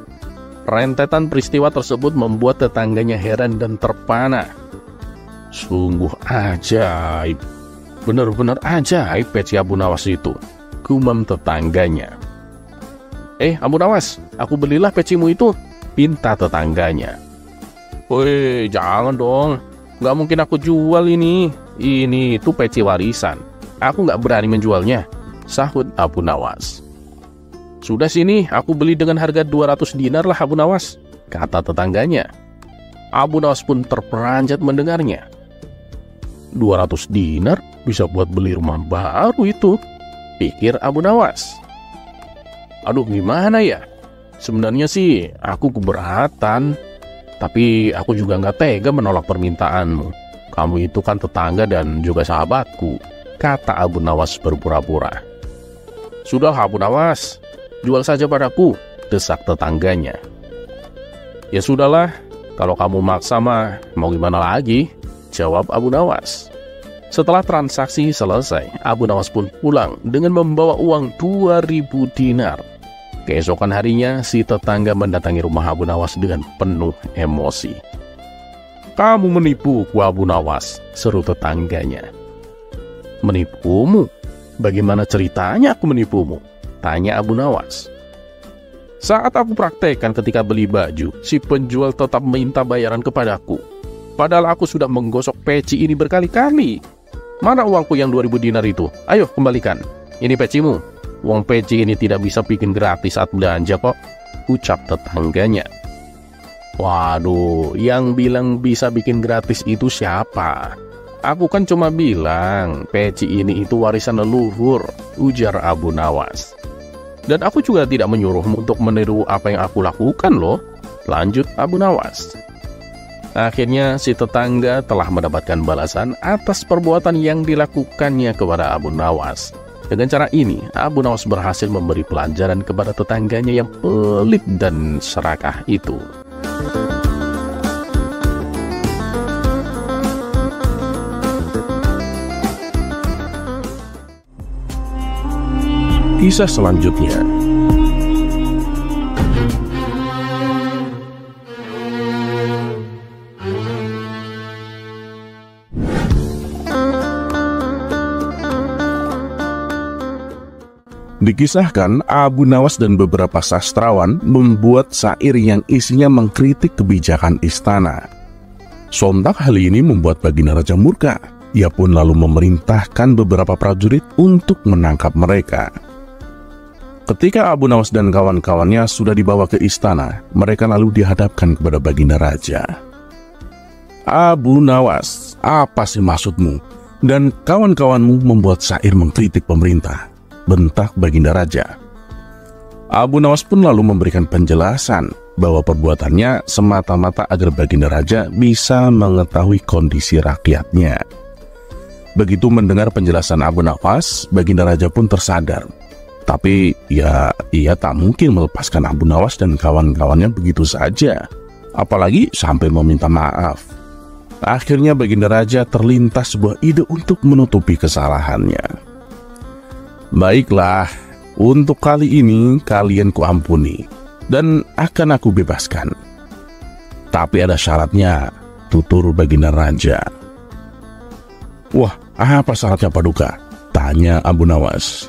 Rentetan peristiwa tersebut membuat tetangganya heran dan terpana. Sungguh ajaib, benar-benar ajaib peci Abu Nawas itu, gumam tetangganya. Abu Nawas, aku belilah pecimu itu, pinta tetangganya. Woi, jangan dong, nggak mungkin aku jual ini. Ini itu peci warisan, aku nggak berani menjualnya, sahut Abu Nawas. Sudah sini, aku beli dengan harga 200 dinar lah Abu Nawas, kata tetangganya. Abu Nawas pun terperanjat mendengarnya. 200 dinar bisa buat beli rumah baru itu, pikir Abu Nawas. Aduh, gimana ya? Sebenarnya sih aku keberatan, tapi aku juga nggak tega menolak permintaanmu. Kamu itu kan tetangga dan juga sahabatku, kata Abu Nawas berpura-pura. Sudah Abu Nawas, jual saja padaku, desak tetangganya. Ya sudahlah, kalau kamu maksa mah mau gimana lagi, jawab Abu Nawas. Setelah transaksi selesai, Abu Nawas pun pulang dengan membawa uang 2.000 dinar. Keesokan harinya, si tetangga mendatangi rumah Abu Nawas dengan penuh emosi. Kamu menipuku Abu Nawas, seru tetangganya. Menipumu? Bagaimana ceritanya aku menipumu? Tanya Abu Nawas. Saat aku praktekkan ketika beli baju, si penjual tetap minta bayaran kepadaku. Padahal aku sudah menggosok peci ini berkali-kali. Mana uangku yang 2.000 dinar itu? Ayo kembalikan. Ini pecimu. Uang peci ini tidak bisa bikin gratis saat belanja kok, ucap tetangganya. Waduh, yang bilang bisa bikin gratis itu siapa? Aku kan cuma bilang peci ini itu warisan leluhur, ujar Abu Nawas. Dan aku juga tidak menyuruhmu untuk meniru apa yang aku lakukan loh, lanjut Abu Nawas. Akhirnya si tetangga telah mendapatkan balasan atas perbuatan yang dilakukannya kepada Abu Nawas. Dengan cara ini, Abu Nawas berhasil memberi pelajaran kepada tetangganya yang pelit dan serakah itu. Kisah selanjutnya. Dikisahkan, Abu Nawas dan beberapa sastrawan membuat syair yang isinya mengkritik kebijakan istana. Sontak hal ini membuat Baginda Raja murka. Ia pun lalu memerintahkan beberapa prajurit untuk menangkap mereka. Ketika Abu Nawas dan kawan-kawannya sudah dibawa ke istana, mereka lalu dihadapkan kepada Baginda Raja. "Abu Nawas, apa sih maksudmu? Dan kawan-kawanmu membuat syair mengkritik pemerintah," bentak Baginda Raja. Abu Nawas pun lalu memberikan penjelasan bahwa perbuatannya semata-mata agar Baginda Raja bisa mengetahui kondisi rakyatnya. Begitu mendengar penjelasan Abu Nawas, Baginda Raja pun tersadar. Tapi ya, ia tak mungkin melepaskan Abu Nawas dan kawan-kawannya begitu saja, apalagi sampai meminta maaf. Akhirnya Baginda Raja terlintas sebuah ide untuk menutupi kesalahannya. "Baiklah, untuk kali ini kalian kuampuni dan akan aku bebaskan. Tapi ada syaratnya," tutur Baginda Raja. "Wah, apa syaratnya Paduka?" tanya Abu Nawas.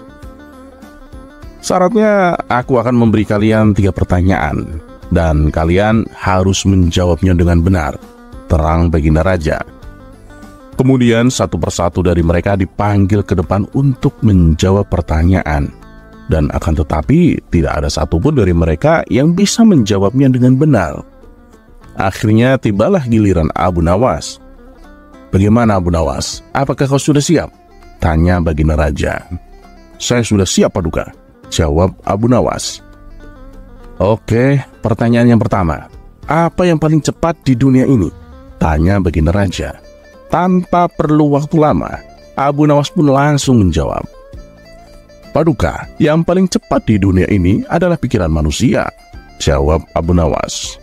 "Syaratnya aku akan memberi kalian 3 pertanyaan dan kalian harus menjawabnya dengan benar," terang Baginda Raja. Kemudian satu persatu dari mereka dipanggil ke depan untuk menjawab pertanyaan. Dan akan tetapi tidak ada satupun dari mereka yang bisa menjawabnya dengan benar. Akhirnya tibalah giliran Abu Nawas. "Bagaimana Abu Nawas? Apakah kau sudah siap?" tanya Baginda Raja. "Saya sudah siap Paduka," jawab Abu Nawas. "Oke, pertanyaan yang pertama. Apa yang paling cepat di dunia ini?" tanya Baginda Raja. Tanpa perlu waktu lama, Abu Nawas pun langsung menjawab. "Paduka, yang paling cepat di dunia ini adalah pikiran manusia," jawab Abu Nawas.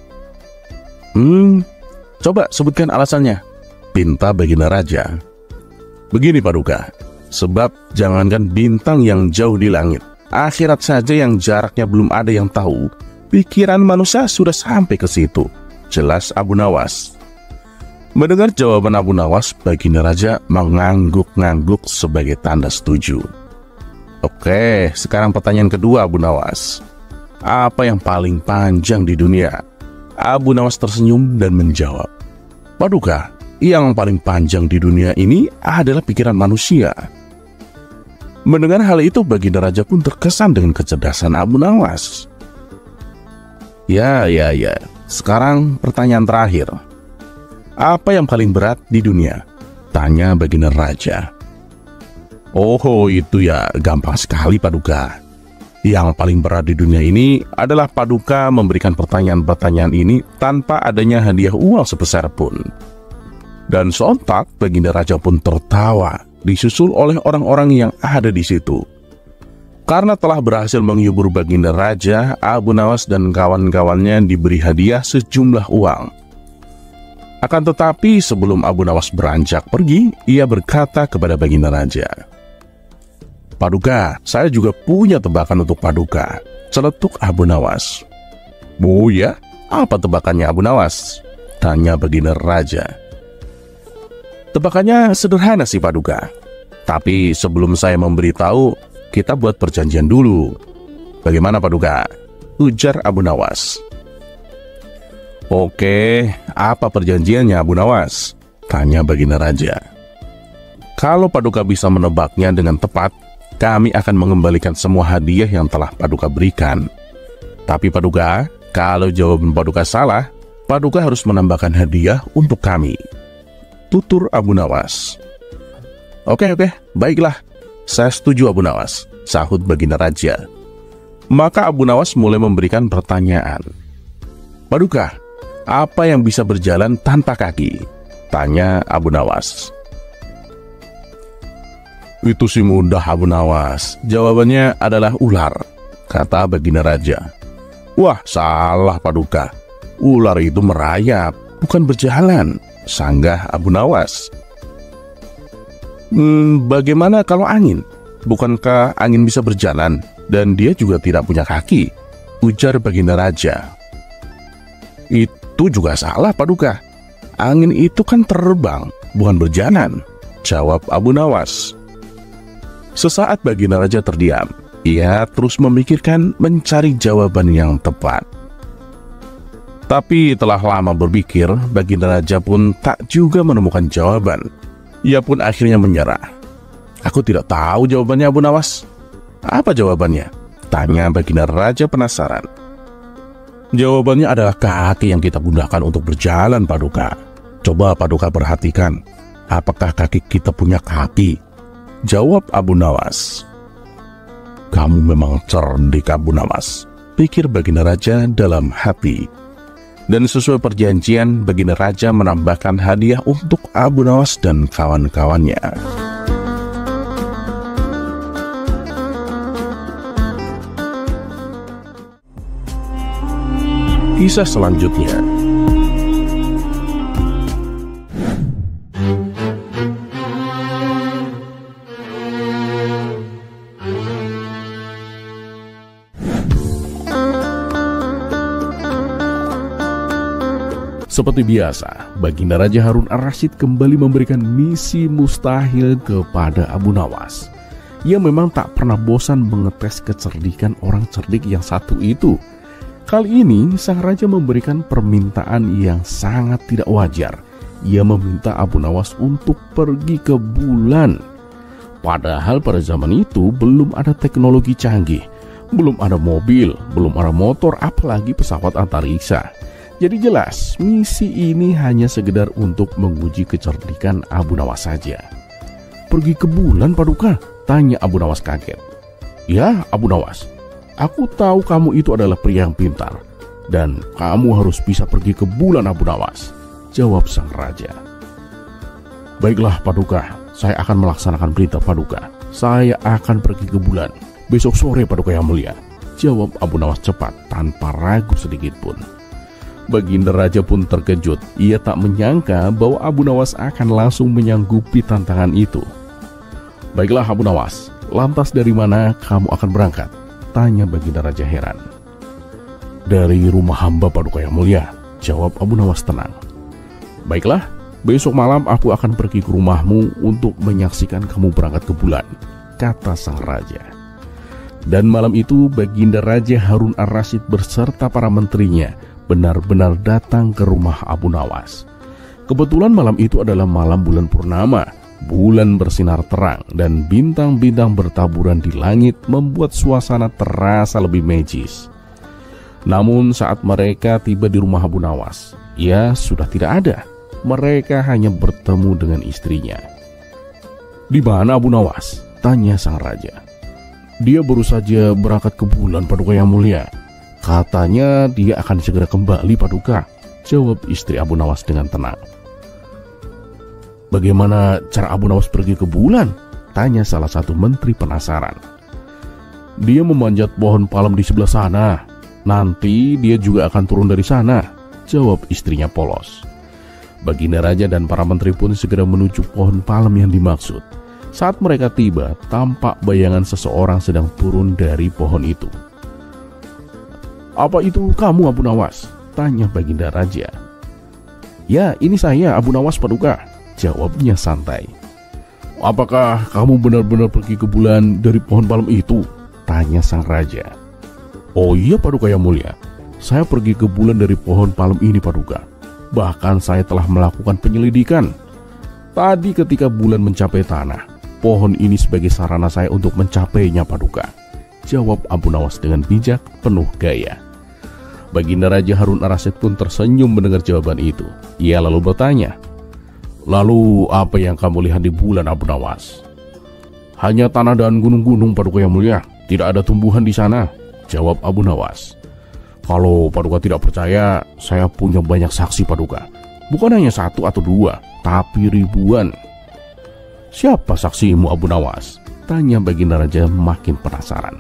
Coba sebutkan alasannya," pinta Baginda Raja. "Begini Paduka, sebab jangankan bintang yang jauh di langit, akhirat saja yang jaraknya belum ada yang tahu, pikiran manusia sudah sampai ke situ," jelas Abu Nawas. Mendengar jawaban Abu Nawas, Baginda Raja mengangguk-ngangguk sebagai tanda setuju. "Oke, sekarang pertanyaan kedua Abu Nawas. Apa yang paling panjang di dunia?" Abu Nawas tersenyum dan menjawab, "Paduka, yang paling panjang di dunia ini adalah pikiran manusia." Mendengar hal itu, Baginda Raja pun terkesan dengan kecerdasan Abu Nawas. Ya. Sekarang pertanyaan terakhir. Apa yang paling berat di dunia?" tanya Baginda Raja. "Oh, itu ya gampang sekali Paduka. Yang paling berat di dunia ini adalah Paduka memberikan pertanyaan-pertanyaan ini tanpa adanya hadiah uang sebesar pun." Dan sontak Baginda Raja pun tertawa, disusul oleh orang-orang yang ada di situ. Karena telah berhasil menghibur Baginda Raja, Abu Nawas dan kawan-kawannya diberi hadiah sejumlah uang. Akan tetapi sebelum Abu Nawas beranjak pergi, ia berkata kepada Baginda Raja, "Paduka, saya juga punya tebakan untuk Paduka," celetuk Abu Nawas. "Oh ya? Apa tebakannya Abu Nawas?" tanya Baginda Raja. "Tebakannya sederhana sih Paduka. Tapi sebelum saya memberitahu, kita buat perjanjian dulu. Bagaimana Paduka?" ujar Abu Nawas. "Oke, apa perjanjiannya Abu Nawas?" tanya Baginda Raja. "Kalau Paduka bisa menebaknya dengan tepat, kami akan mengembalikan semua hadiah yang telah Paduka berikan. Tapi Paduka, kalau jawaban Paduka salah, Paduka harus menambahkan hadiah untuk kami," tutur Abu Nawas. Oke, baiklah. Saya setuju Abu Nawas," sahut Baginda Raja. Maka Abu Nawas mulai memberikan pertanyaan. "Paduka, apa yang bisa berjalan tanpa kaki?" tanya Abu Nawas. Itu sih mudah Abu Nawas. Jawabannya adalah ular, kata Baginda Raja. Wah, salah Paduka. Ular itu merayap, bukan berjalan, sanggah Abu Nawas. Bagaimana kalau angin? Bukankah angin bisa berjalan dan dia juga tidak punya kaki? Ujar Baginda Raja. Itu juga salah Paduka. Angin itu kan terbang, bukan berjalan, jawab Abu Nawas. Sesaat Baginda Raja terdiam. Ia terus memikirkan mencari jawaban yang tepat. Tapi telah lama berpikir, Baginda Raja pun tak juga menemukan jawaban. Ia pun akhirnya menyerah. Aku tidak tahu jawabannya Abu Nawas. Apa jawabannya? Tanya Baginda Raja penasaran. Jawabannya adalah kaki yang kita gunakan untuk berjalan Paduka. Coba Paduka perhatikan, apakah kaki kita punya kaki? Jawab Abu Nawas. Kamu memang cerdik Abu Nawas, pikir Baginda Raja dalam hati. Dan sesuai perjanjian, Baginda Raja menambahkan hadiah untuk Abu Nawas dan kawan-kawannya. Kisah selanjutnya. Seperti biasa, Baginda Raja Harun Ar-Rasyid kembali memberikan misi mustahil kepada Abu Nawas. Ia memang tak pernah bosan mengetes kecerdikan orang cerdik yang satu itu. Kali ini, sang raja memberikan permintaan yang sangat tidak wajar. Ia meminta Abu Nawas untuk pergi ke bulan. Padahal pada zaman itu belum ada teknologi canggih, belum ada mobil, belum ada motor, apalagi pesawat antariksa. Jadi jelas, misi ini hanya sekedar untuk menguji kecerdikan Abu Nawas saja. Pergi ke bulan Paduka? Tanya Abu Nawas kaget. Ya Abu Nawas, aku tahu kamu itu adalah pria yang pintar, dan kamu harus bisa pergi ke bulan Abu Nawas, jawab sang raja. Baiklah Paduka, saya akan melaksanakan perintah Paduka. Saya akan pergi ke bulan besok sore Paduka yang mulia, jawab Abu Nawas cepat tanpa ragu sedikit pun. Baginda Raja pun terkejut. Ia tak menyangka bahwa Abu Nawas akan langsung menyanggupi tantangan itu. Baiklah Abu Nawas, lantas dari mana kamu akan berangkat? Tanya Baginda Raja heran. Dari rumah hamba Paduka yang mulia, jawab Abu Nawas tenang. Baiklah, besok malam aku akan pergi ke rumahmu untuk menyaksikan kamu berangkat ke bulan, kata sang raja. Dan malam itu Baginda Raja Harun Ar-Rasyid beserta para menterinya benar-benar datang ke rumah Abu Nawas. Kebetulan malam itu adalah malam bulan purnama. Bulan bersinar terang dan bintang-bintang bertaburan di langit membuat suasana terasa lebih magis. Namun saat mereka tiba di rumah Abu Nawas, ia sudah tidak ada. Mereka hanya bertemu dengan istrinya. Di mana Abu Nawas? Tanya sang raja. Dia baru saja berangkat ke bulan Paduka yang mulia. Katanya dia akan segera kembali Paduka, jawab istri Abu Nawas dengan tenang. Bagaimana cara Abu Nawas pergi ke bulan? Tanya salah satu menteri penasaran. Dia memanjat pohon palem di sebelah sana. Nanti dia juga akan turun dari sana, jawab istrinya polos. Baginda Raja dan para menteri pun segera menuju pohon palem yang dimaksud. Saat mereka tiba, tampak bayangan seseorang sedang turun dari pohon itu. Apa itu kamu Abu Nawas? Tanya Baginda Raja. Ya, ini saya Abu Nawas Paduka, jawabnya santai. Apakah kamu benar-benar pergi ke bulan dari pohon palem itu? Tanya sang raja. Oh iya Paduka yang mulia, saya pergi ke bulan dari pohon palem ini Paduka. Bahkan saya telah melakukan penyelidikan. Tadi ketika bulan mencapai tanah, pohon ini sebagai sarana saya untuk mencapainya Paduka, jawab Abu Nawas dengan bijak penuh gaya. Baginda Raja Harun Ar-Rasyid pun tersenyum mendengar jawaban itu. Ia lalu bertanya, lalu apa yang kamu lihat di bulan Abu Nawas? Hanya tanah dan gunung-gunung Paduka yang mulia, tidak ada tumbuhan di sana, jawab Abu Nawas. Kalau Paduka tidak percaya, saya punya banyak saksi Paduka. Bukan hanya satu atau dua, tapi ribuan. Siapa saksimu Abu Nawas? Tanya Baginda Raja makin penasaran.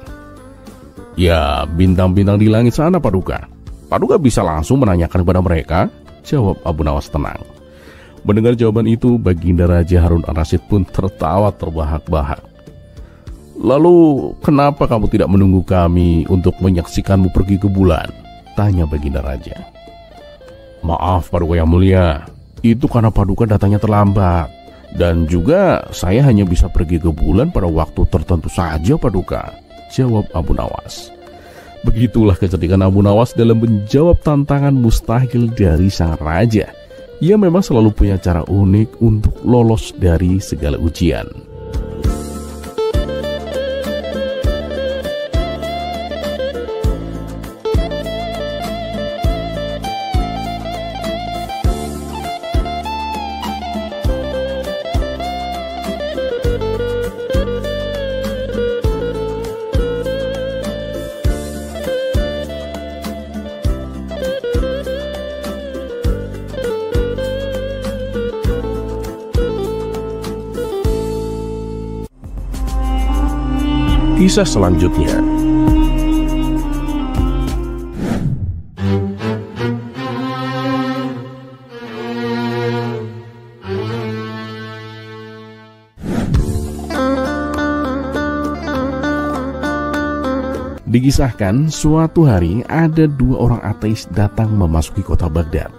Ya, bintang-bintang di langit sana Paduka. Paduka bisa langsung menanyakan kepada mereka, jawab Abu Nawas tenang. Mendengar jawaban itu, Baginda Raja Harun Ar-Rasyid pun tertawa terbahak-bahak. Lalu, kenapa kamu tidak menunggu kami untuk menyaksikanmu pergi ke bulan? Tanya Baginda Raja. Maaf Paduka yang mulia, itu karena Paduka datangnya terlambat. Dan juga saya hanya bisa pergi ke bulan pada waktu tertentu saja Paduka, jawab Abu Nawas. Begitulah kecerdikan Abu Nawas dalam menjawab tantangan mustahil dari sang raja. Ia memang selalu punya cara unik untuk lolos dari segala ujian. Kisah selanjutnya. Dikisahkan suatu hari ada dua orang ateis datang memasuki kota Baghdad.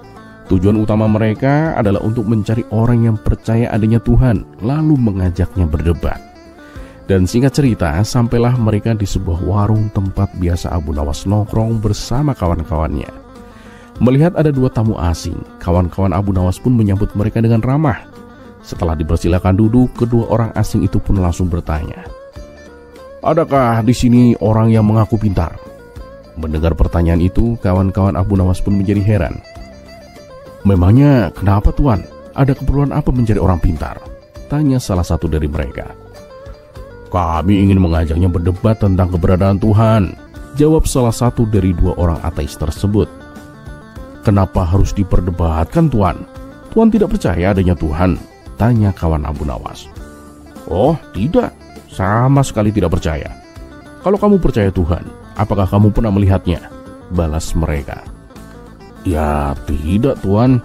Tujuan utama mereka adalah untuk mencari orang yang percaya adanya Tuhan, lalu mengajaknya berdebat. Dan singkat cerita, sampailah mereka di sebuah warung tempat biasa Abu Nawas nongkrong bersama kawan-kawannya. Melihat ada dua tamu asing, kawan-kawan Abu Nawas pun menyambut mereka dengan ramah. Setelah dipersilakan duduk, kedua orang asing itu pun langsung bertanya, "Adakah di sini orang yang mengaku pintar?" Mendengar pertanyaan itu, kawan-kawan Abu Nawas pun menjadi heran. "Memangnya kenapa Tuan? Ada keperluan apa mencari orang pintar?" Tanya salah satu dari mereka. "Kami ingin mengajaknya berdebat tentang keberadaan Tuhan," jawab salah satu dari dua orang ateis tersebut. "Kenapa harus diperdebatkan Tuan? Tuan tidak percaya adanya Tuhan?" Tanya kawan Abu Nawas. "Oh tidak, sama sekali tidak percaya. Kalau kamu percaya Tuhan, apakah kamu pernah melihatnya?" balas mereka. "Ya tidak Tuan,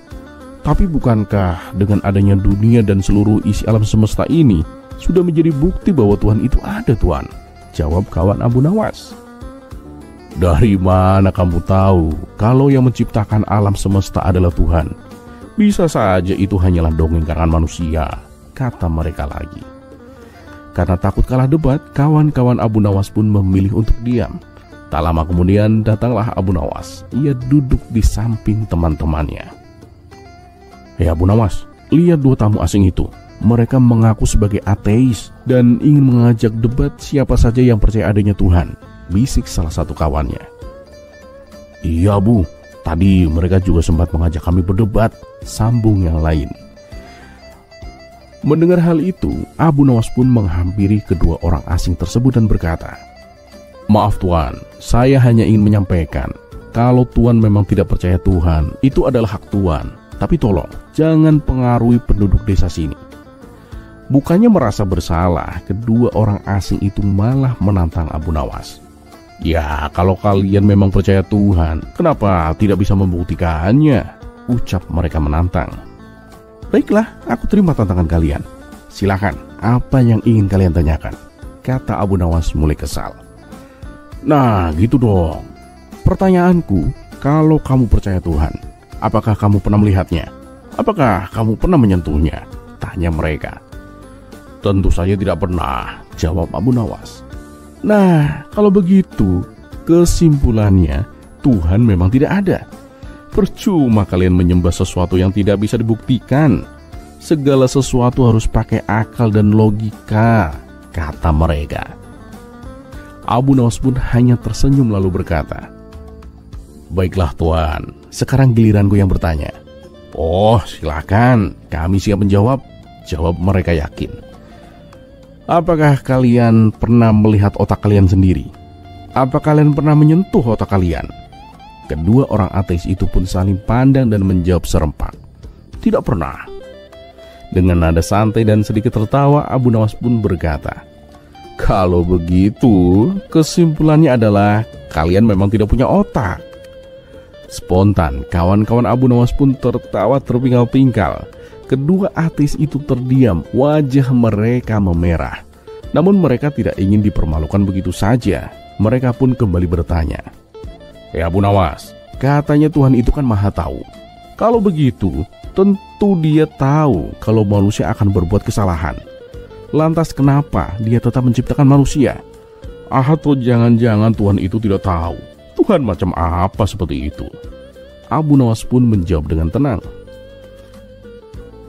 tapi bukankah dengan adanya dunia dan seluruh isi alam semesta ini sudah menjadi bukti bahwa Tuhan itu ada Tuan?" jawab kawan Abu Nawas. "Dari mana kamu tahu kalau yang menciptakan alam semesta adalah Tuhan? Bisa saja itu hanyalah dongeng karangan manusia," kata mereka lagi. Karena takut kalah debat, kawan-kawan Abu Nawas pun memilih untuk diam. Tak lama kemudian datanglah Abu Nawas. Ia duduk di samping teman-temannya. "Hei Abu Nawas, lihat dua tamu asing itu. Mereka mengaku sebagai ateis dan ingin mengajak debat siapa saja yang percaya adanya Tuhan," bisik salah satu kawannya. "Iya Bu, tadi mereka juga sempat mengajak kami berdebat," sambung yang lain. Mendengar hal itu, Abu Nawas pun menghampiri kedua orang asing tersebut dan berkata, "Maaf Tuan, saya hanya ingin menyampaikan, kalau Tuan memang tidak percaya Tuhan, itu adalah hak Tuan. Tapi tolong, jangan pengaruhi penduduk desa sini." Bukannya merasa bersalah, kedua orang asing itu malah menantang Abu Nawas. "Ya, kalau kalian memang percaya Tuhan, kenapa tidak bisa membuktikannya?" ucap mereka menantang. "Baiklah, aku terima tantangan kalian. Silakan, apa yang ingin kalian tanyakan?" kata Abu Nawas mulai kesal. "Nah, gitu dong. Pertanyaanku, kalau kamu percaya Tuhan, apakah kamu pernah melihatnya? Apakah kamu pernah menyentuhnya?" tanya mereka. "Tentu saja tidak pernah," jawab Abu Nawas. "Nah, kalau begitu, kesimpulannya Tuhan memang tidak ada. Percuma kalian menyembah sesuatu yang tidak bisa dibuktikan. Segala sesuatu harus pakai akal dan logika," kata mereka. Abu Nawas pun hanya tersenyum lalu berkata, "Baiklah Tuan, sekarang giliranku yang bertanya." "Oh, silakan, kami siap menjawab," jawab mereka yakin. "Apakah kalian pernah melihat otak kalian sendiri? Apa kalian pernah menyentuh otak kalian?" Kedua orang ateis itu pun saling pandang dan menjawab serempak, "Tidak pernah." Dengan nada santai dan sedikit tertawa, Abu Nawas pun berkata, "Kalau begitu, kesimpulannya adalah kalian memang tidak punya otak." Spontan, kawan-kawan Abu Nawas pun tertawa terpingkal-pingkal. Kedua ateis itu terdiam, wajah mereka memerah. Namun mereka tidak ingin dipermalukan begitu saja. Mereka pun kembali bertanya, Abu Nawas, katanya Tuhan itu kan maha tahu. Kalau begitu, tentu dia tahu kalau manusia akan berbuat kesalahan. Lantas kenapa dia tetap menciptakan manusia? Atau jangan-jangan Tuhan itu tidak tahu? Tuhan macam apa seperti itu? Abu Nawas pun menjawab dengan tenang.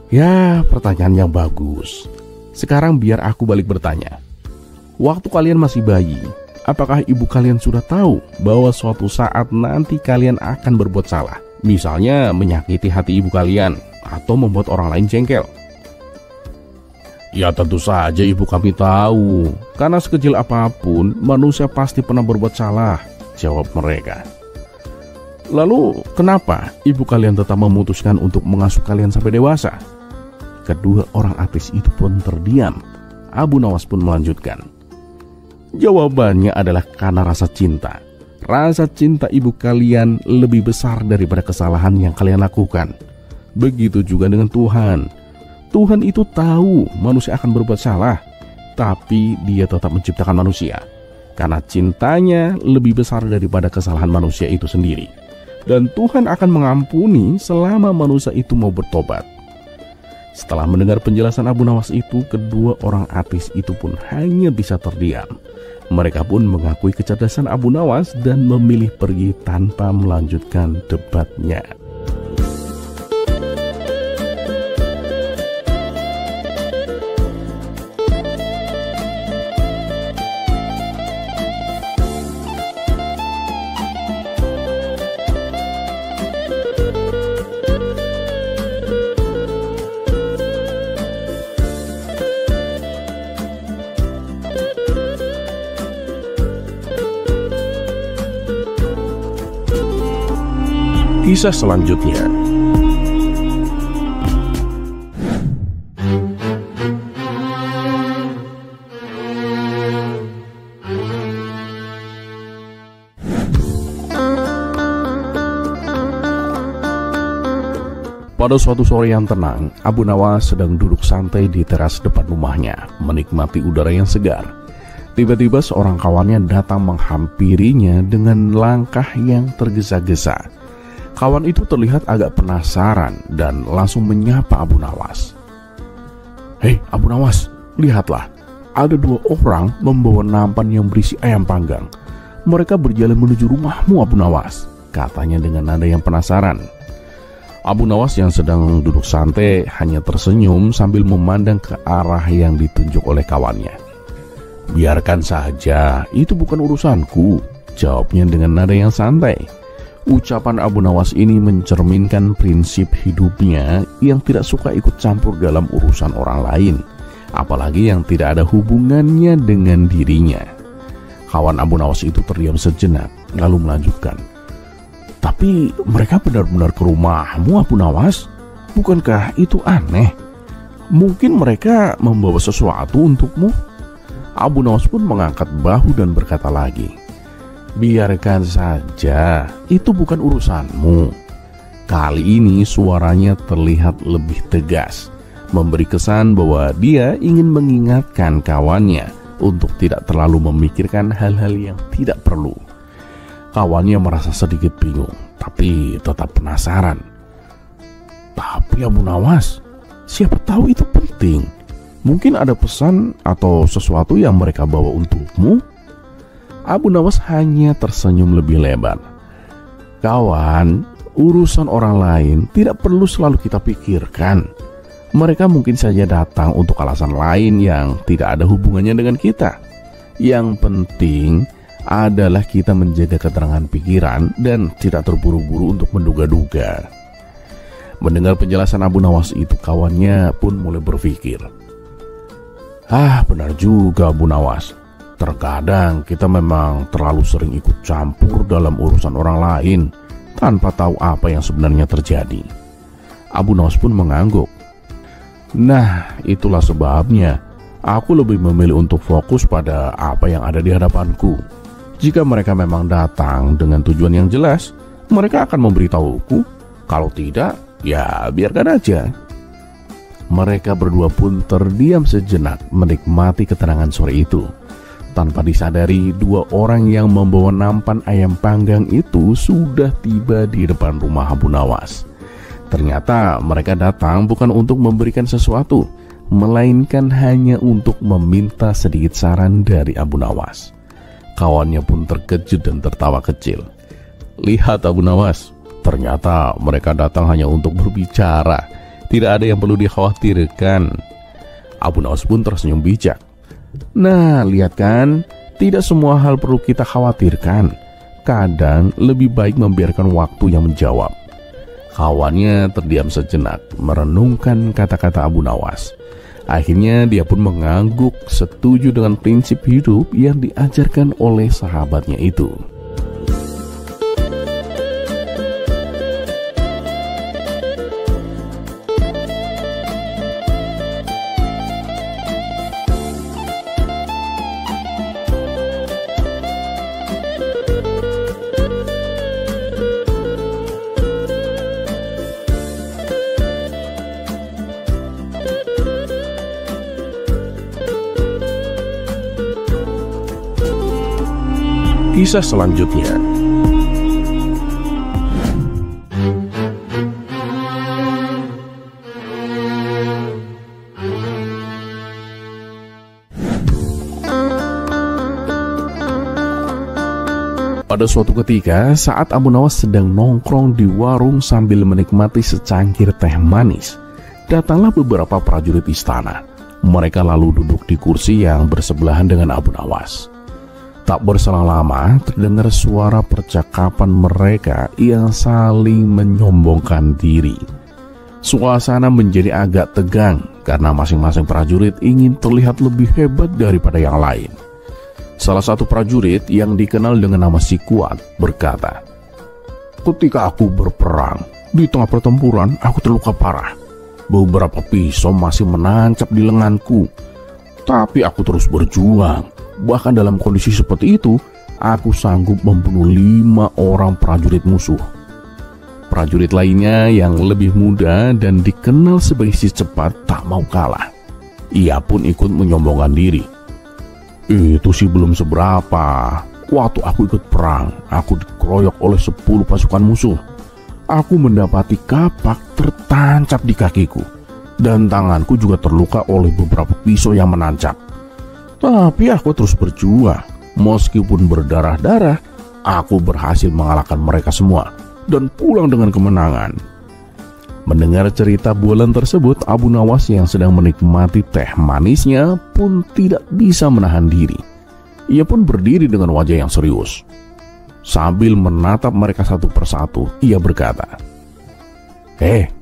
Ya, pertanyaan yang bagus. Sekarang biar aku balik bertanya. Waktu kalian masih bayi, apakah ibu kalian sudah tahu bahwa suatu saat nanti kalian akan berbuat salah? Misalnya menyakiti hati ibu kalian atau membuat orang lain jengkel. Ya tentu saja ibu kami tahu, karena sekecil apapun manusia pasti pernah berbuat salah, jawab mereka. Lalu kenapa ibu kalian tetap memutuskan untuk mengasuh kalian sampai dewasa? Kedua orang ateis itu pun terdiam. Abu Nawas pun melanjutkan. Jawabannya adalah karena rasa cinta. Rasa cinta ibu kalian lebih besar daripada kesalahan yang kalian lakukan. Begitu juga dengan Tuhan. Tuhan itu tahu manusia akan berbuat salah, tapi dia tetap menciptakan manusia. Karena cintanya lebih besar daripada kesalahan manusia itu sendiri. Dan Tuhan akan mengampuni selama manusia itu mau bertobat. Setelah mendengar penjelasan Abu Nawas itu, kedua orang ateis itu pun hanya bisa terdiam. Mereka pun mengakui kecerdasan Abu Nawas dan memilih pergi tanpa melanjutkan debatnya. Kisah selanjutnya. Pada suatu sore yang tenang, Abu Nawas sedang duduk santai di teras depan rumahnya, menikmati udara yang segar. Tiba-tiba seorang kawannya datang menghampirinya dengan langkah yang tergesa-gesa. Kawan itu terlihat agak penasaran dan langsung menyapa Abu Nawas. Hei Abu Nawas, lihatlah, ada dua orang membawa nampan yang berisi ayam panggang. Mereka berjalan menuju rumahmu Abu Nawas, katanya dengan nada yang penasaran. Abu Nawas yang sedang duduk santai hanya tersenyum sambil memandang ke arah yang ditunjuk oleh kawannya. Biarkan saja, itu bukan urusanku, jawabnya dengan nada yang santai. Ucapan Abu Nawas ini mencerminkan prinsip hidupnya yang tidak suka ikut campur dalam urusan orang lain, apalagi yang tidak ada hubungannya dengan dirinya. Kawan Abu Nawas itu terdiam sejenak, lalu melanjutkan. Tapi mereka benar-benar ke rumahmu Abu Nawas? Bukankah itu aneh? Mungkin mereka membawa sesuatu untukmu? Abu Nawas pun mengangkat bahu dan berkata lagi. Biarkan saja, itu bukan urusanmu. Kali ini suaranya terlihat lebih tegas, memberi kesan bahwa dia ingin mengingatkan kawannya untuk tidak terlalu memikirkan hal-hal yang tidak perlu. Kawannya merasa sedikit bingung, tapi tetap penasaran. Tapi Abu Nawas, siapa tahu itu penting. Mungkin ada pesan atau sesuatu yang mereka bawa untukmu. Abu Nawas hanya tersenyum lebih lebar. Kawan, urusan orang lain tidak perlu selalu kita pikirkan. Mereka mungkin saja datang untuk alasan lain yang tidak ada hubungannya dengan kita. Yang penting adalah kita menjaga keterangan pikiran dan tidak terburu-buru untuk menduga-duga. Mendengar penjelasan Abu Nawas itu, kawannya pun mulai berpikir. Benar juga Abu Nawas. Terkadang kita memang terlalu sering ikut campur dalam urusan orang lain tanpa tahu apa yang sebenarnya terjadi. Abu Nawas pun mengangguk. Nah, itulah sebabnya aku lebih memilih untuk fokus pada apa yang ada di hadapanku. Jika mereka memang datang dengan tujuan yang jelas, mereka akan memberitahuku. Kalau tidak, ya biarkan aja. Mereka berdua pun terdiam sejenak menikmati ketenangan sore itu. Tanpa disadari, dua orang yang membawa nampan ayam panggang itu sudah tiba di depan rumah Abu Nawas. Ternyata mereka datang bukan untuk memberikan sesuatu, melainkan hanya untuk meminta sedikit saran dari Abu Nawas. Kawannya pun terkejut dan tertawa kecil. Lihat Abu Nawas, ternyata mereka datang hanya untuk berbicara. Tidak ada yang perlu dikhawatirkan. Abu Nawas pun tersenyum bijak. Nah, lihat kan, tidak semua hal perlu kita khawatirkan. Kadang lebih baik membiarkan waktu yang menjawab. Kawannya terdiam sejenak, merenungkan kata-kata Abu Nawas. Akhirnya dia pun mengangguk, setuju dengan prinsip hidup yang diajarkan oleh sahabatnya itu. Kisah selanjutnya. Pada suatu ketika, saat Abu Nawas sedang nongkrong di warung sambil menikmati secangkir teh manis, datanglah beberapa prajurit istana. Mereka lalu duduk di kursi yang bersebelahan dengan Abu Nawas. Tak berselang lama, terdengar suara percakapan mereka yang saling menyombongkan diri. Suasana menjadi agak tegang karena masing-masing prajurit ingin terlihat lebih hebat daripada yang lain. Salah satu prajurit yang dikenal dengan nama Si Kuat berkata, "Ketika aku berperang, di tengah pertempuran aku terluka parah. Beberapa pisau masih menancap di lenganku. Tapi aku terus berjuang. Bahkan dalam kondisi seperti itu, aku sanggup membunuh 5 orang prajurit musuh." Prajurit lainnya yang lebih muda dan dikenal sebagai si cepat tak mau kalah. Ia pun ikut menyombongkan diri. "Itu sih belum seberapa. Waktu aku ikut perang, aku dikeroyok oleh 10 pasukan musuh. Aku mendapati kapak tertancap di kakiku. Dan tanganku juga terluka oleh beberapa pisau yang menancap. Tapi aku terus berjuang. Meskipun berdarah-darah, aku berhasil mengalahkan mereka semua dan pulang dengan kemenangan." Mendengar cerita bualan tersebut, Abu Nawas yang sedang menikmati teh manisnya pun tidak bisa menahan diri. Ia pun berdiri dengan wajah yang serius. Sambil menatap mereka satu persatu, ia berkata,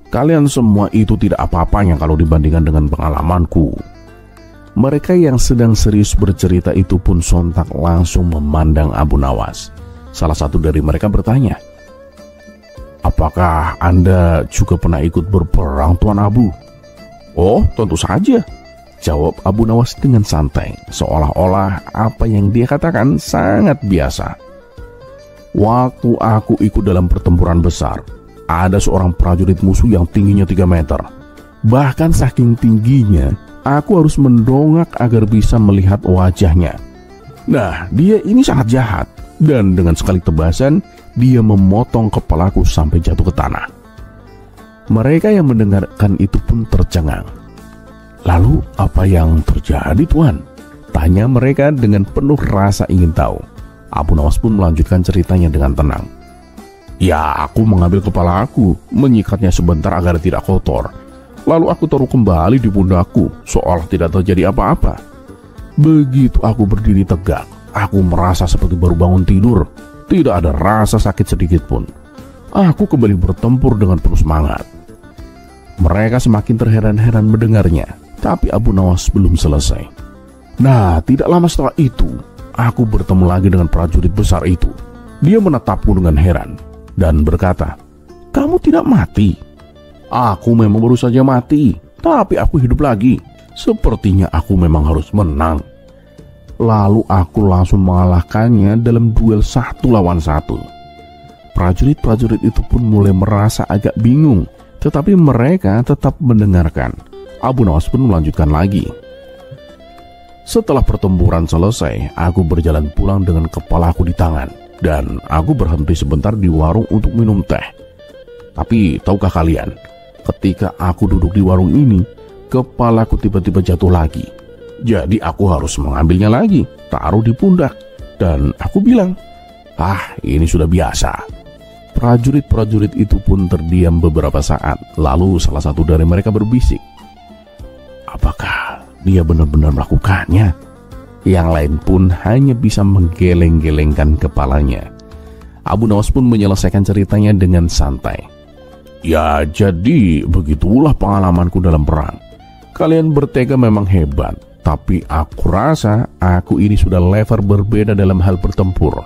kalian semua itu tidak apa-apanya kalau dibandingkan dengan pengalamanku." Mereka yang sedang serius bercerita itu pun sontak langsung memandang Abu Nawas. Salah satu dari mereka bertanya, "Apakah Anda juga pernah ikut berperang, Tuan Abu?" "Oh, tentu saja," jawab Abu Nawas dengan santai, seolah-olah apa yang dia katakan sangat biasa. "Waktu aku ikut dalam pertempuran besar, ada seorang prajurit musuh yang tingginya 3 meter. Bahkan saking tingginya, aku harus mendongak agar bisa melihat wajahnya. Nah, dia ini sangat jahat, dan dengan sekali tebasan, dia memotong kepalaku sampai jatuh ke tanah." Mereka yang mendengarkan itu pun tercengang. "Lalu apa yang terjadi, Tuan?" tanya mereka dengan penuh rasa ingin tahu. Abu Nawas pun melanjutkan ceritanya dengan tenang. "Ya, aku mengambil kepala aku, menyikatnya sebentar agar tidak kotor. Lalu aku taruh kembali di pundakku, seolah tidak terjadi apa-apa. Begitu aku berdiri tegak, aku merasa seperti baru bangun tidur. Tidak ada rasa sakit sedikit pun. Aku kembali bertempur dengan penuh semangat." Mereka semakin terheran-heran mendengarnya, tapi Abu Nawas belum selesai. "Nah, tidak lama setelah itu, aku bertemu lagi dengan prajurit besar itu. Dia menatapku dengan heran dan berkata, 'Kamu tidak mati?' 'Aku memang baru saja mati,' Tapi aku hidup lagi. Sepertinya aku memang harus menang. Lalu aku langsung mengalahkannya dalam duel 1 lawan 1. Prajurit-prajurit itu pun mulai merasa agak bingung, tetapi mereka tetap mendengarkan. Abu Nawas pun melanjutkan lagi. Setelah pertempuran selesai, aku berjalan pulang dengan kepalaku di tangan. Dan aku berhenti sebentar di warung untuk minum teh. Tapi tahukah kalian, ketika aku duduk di warung ini, kepalaku tiba-tiba jatuh lagi. Jadi aku harus mengambilnya lagi, taruh di pundak. Dan aku bilang, ini sudah biasa. Prajurit-prajurit itu pun terdiam beberapa saat. Lalu salah satu dari mereka berbisik, apakah dia benar-benar melakukannya? Yang lain pun hanya bisa menggeleng-gelengkan kepalanya. Abu Nawas pun menyelesaikan ceritanya dengan santai. Ya, jadi begitulah pengalamanku dalam perang. Kalian bertega memang hebat, tapi aku rasa aku ini sudah level berbeda dalam hal bertempur.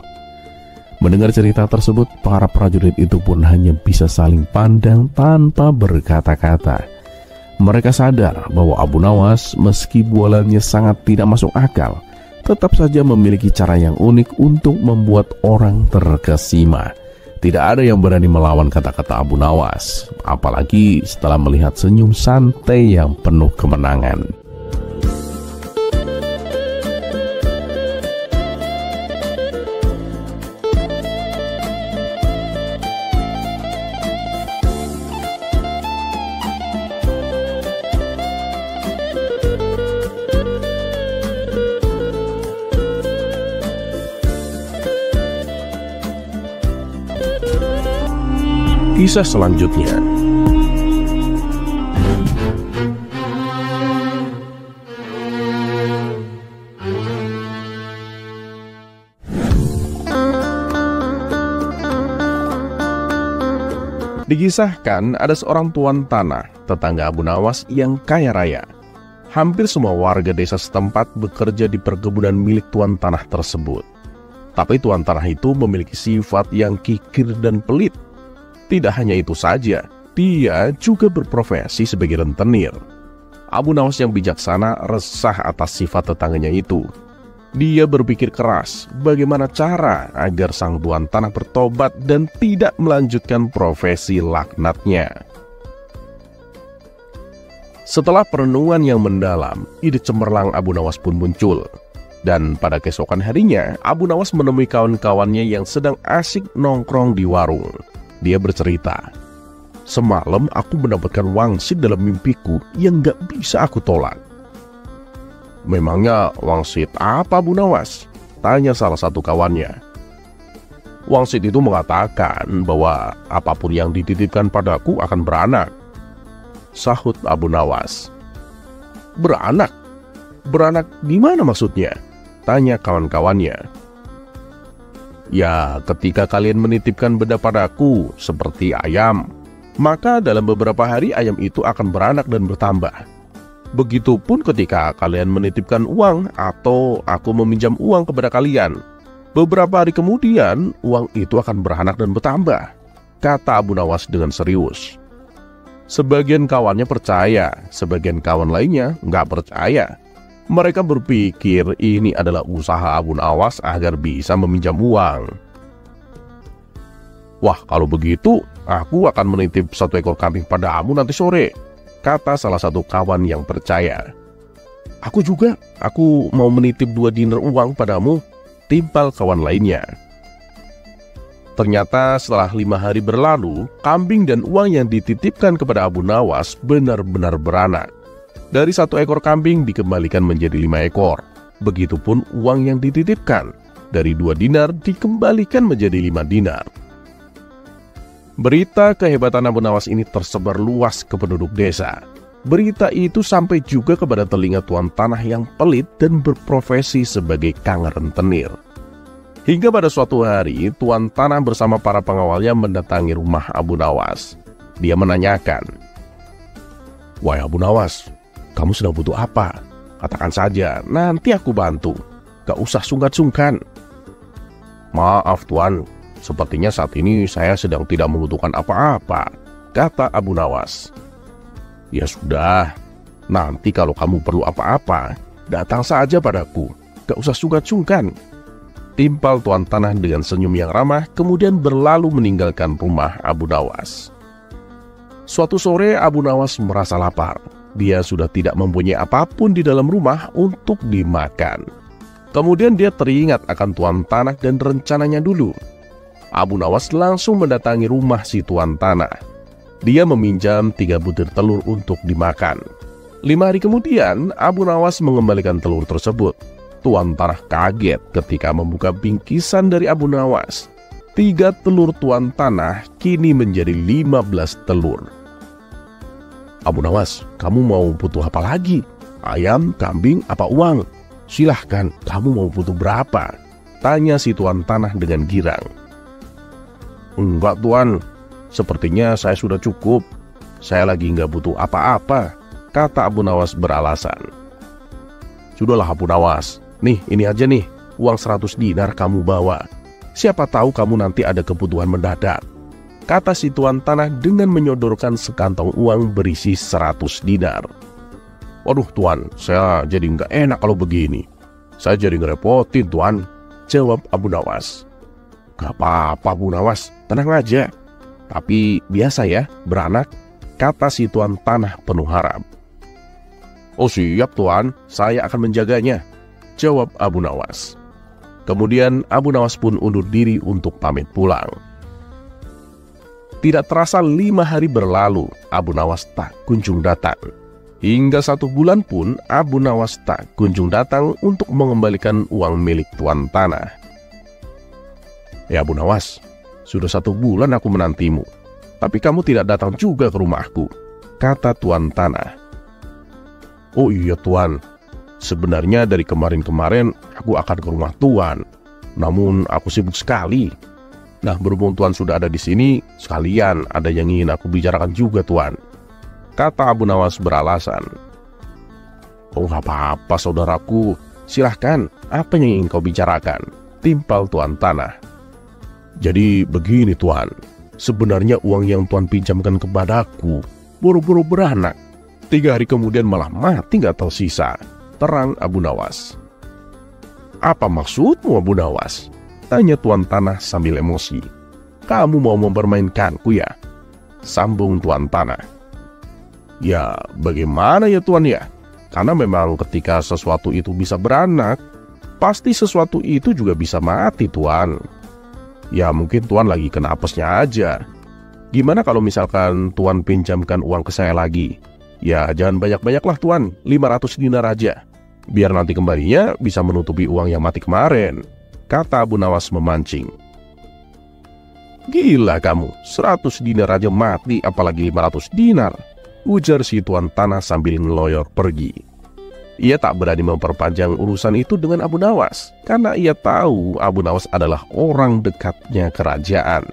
Mendengar cerita tersebut, para prajurit itu pun hanya bisa saling pandang tanpa berkata-kata. Mereka sadar bahwa Abu Nawas meski bualannya sangat tidak masuk akal, tetap saja memiliki cara yang unik untuk membuat orang terkesima. Tidak ada yang berani melawan kata-kata Abu Nawas, apalagi setelah melihat senyum santai yang penuh kemenangan. Kisah selanjutnya. Dikisahkan ada seorang tuan tanah, tetangga Abu Nawas yang kaya raya. Hampir semua warga desa setempat bekerja di perkebunan milik tuan tanah tersebut. Tapi tuan tanah itu memiliki sifat yang kikir dan pelit. Tidak hanya itu saja, dia juga berprofesi sebagai rentenir. Abu Nawas yang bijaksana resah atas sifat tetangganya itu. Dia berpikir keras bagaimana cara agar sang tuan tanah bertobat dan tidak melanjutkan profesi laknatnya. Setelah perenungan yang mendalam, ide cemerlang Abu Nawas pun muncul. Dan pada keesokan harinya, Abu Nawas menemui kawan-kawannya yang sedang asik nongkrong di warung. Dia bercerita, semalam aku mendapatkan wangsit dalam mimpiku yang gak bisa aku tolak. Memangnya wangsit apa Abu Nawas? Tanya salah satu kawannya. Wangsit itu mengatakan bahwa apapun yang dititipkan padaku akan beranak, sahut Abu Nawas. Beranak? Beranak gimana maksudnya? Tanya kawan-kawannya. Ya, ketika kalian menitipkan benda padaku seperti ayam, maka dalam beberapa hari ayam itu akan beranak dan bertambah. Begitupun ketika kalian menitipkan uang atau aku meminjam uang kepada kalian, beberapa hari kemudian uang itu akan beranak dan bertambah, kata Abu Nawas dengan serius. Sebagian kawannya percaya, sebagian kawan lainnya nggak percaya. Mereka berpikir ini adalah usaha Abu Nawas agar bisa meminjam uang. Wah, kalau begitu aku akan menitip 1 ekor kambing padamu nanti sore, kata salah satu kawan yang percaya. Aku juga, aku mau menitip 2 dinar uang padamu, timpal kawan lainnya. Ternyata setelah 5 hari berlalu, kambing dan uang yang dititipkan kepada Abu Nawas benar-benar beranak. Dari 1 ekor kambing dikembalikan menjadi 5 ekor. Begitupun uang yang dititipkan. Dari 2 dinar dikembalikan menjadi 5 dinar. Berita kehebatan Abu Nawas ini tersebar luas ke penduduk desa. Berita itu sampai juga kepada telinga tuan tanah yang pelit dan berprofesi sebagai kang rentenir. Hingga pada suatu hari, tuan tanah bersama para pengawalnya mendatangi rumah Abu Nawas. Dia menanyakan, "Wahai Abu Nawas, kamu sedang butuh apa? Katakan saja, nanti aku bantu. Gak usah sungkan-sungkan." "Maaf tuan, sepertinya saat ini saya sedang tidak membutuhkan apa-apa," kata Abu Nawas. "Ya sudah, Nanti kalau kamu perlu apa-apa, datang saja padaku. Gak usah sungkan-sungkan. Timpal tuan tanah dengan senyum yang ramah, kemudian berlalu meninggalkan rumah Abu Nawas. Suatu sore Abu Nawas merasa lapar. Dia sudah tidak mempunyai apapun di dalam rumah untuk dimakan. Kemudian dia teringat akan tuan tanah dan rencananya dulu. Abu Nawas langsung mendatangi rumah si tuan tanah. Dia meminjam 3 butir telur untuk dimakan. 5 hari kemudian, Abu Nawas mengembalikan telur tersebut. Tuan tanah kaget ketika membuka bingkisan dari Abu Nawas. 3 telur tuan tanah kini menjadi 15 telur. Abu Nawas, kamu mau butuh apa lagi? Ayam, kambing, apa uang? Silahkan, kamu mau butuh berapa? Tanya si tuan tanah dengan girang. Enggak tuan, sepertinya saya sudah cukup. Saya lagi nggak butuh apa-apa, kata Abu Nawas beralasan. Sudahlah Abu Nawas, nih ini aja nih, uang 100 dinar kamu bawa. Siapa tahu kamu nanti ada kebutuhan mendadak, kata si tuan tanah dengan menyodorkan sekantong uang berisi 100 dinar. Waduh tuan, saya jadi nggak enak kalau begini. Saya jadi ngerepotin tuan, jawab Abu Nawas. Gak apa-apa Abu Nawas, tenang aja. Tapi biasa ya, beranak, kata si tuan tanah penuh harap. Oh siap tuan, saya akan menjaganya, jawab Abu Nawas. Kemudian Abu Nawas pun undur diri untuk pamit pulang. Tidak terasa 5 hari berlalu, Abu Nawas tak kunjung datang. Hingga 1 bulan pun Abu Nawas tak kunjung datang untuk mengembalikan uang milik tuan tanah. Ya Abu Nawas, sudah 1 bulan aku menantimu, tapi kamu tidak datang juga ke rumahku, kata tuan tanah. Oh iya tuan, sebenarnya dari kemarin-kemarin aku akan ke rumah tuan, namun aku sibuk sekali. Nah berhubung tuan sudah ada di sini, sekalian ada yang ingin aku bicarakan juga tuan, kata Abu Nawas beralasan. Oh gak apa-apa saudaraku, silahkan, apa yang ingin kau bicarakan, timpal tuan tanah. Jadi begini tuan, sebenarnya uang yang tuan pinjamkan kepadaku buru-buru beranak. 3 hari kemudian malah mati gak tahu sisa, terang Abu Nawas. Apa maksudmu Abu Nawas? Tanya tuan tanah sambil emosi. Kamu mau mempermainkanku ya? Sambung tuan tanah. Ya bagaimana ya tuan ya? Karena memang ketika sesuatu itu bisa beranak, pasti sesuatu itu juga bisa mati tuan. Ya mungkin tuan lagi kena apesnya aja. Gimana kalau misalkan tuan pinjamkan uang ke saya lagi? Ya jangan banyak-banyak lah tuan, 500 dinar aja. Biar nanti kembalinya bisa menutupi uang yang mati kemarin, kata Abu Nawas memancing. Gila kamu, 100 dinar aja mati, apalagi 500 dinar, ujar si tuan tanah sambil ngeloyor pergi. Ia tak berani memperpanjang urusan itu dengan Abu Nawas, karena ia tahu Abu Nawas adalah orang dekatnya kerajaan.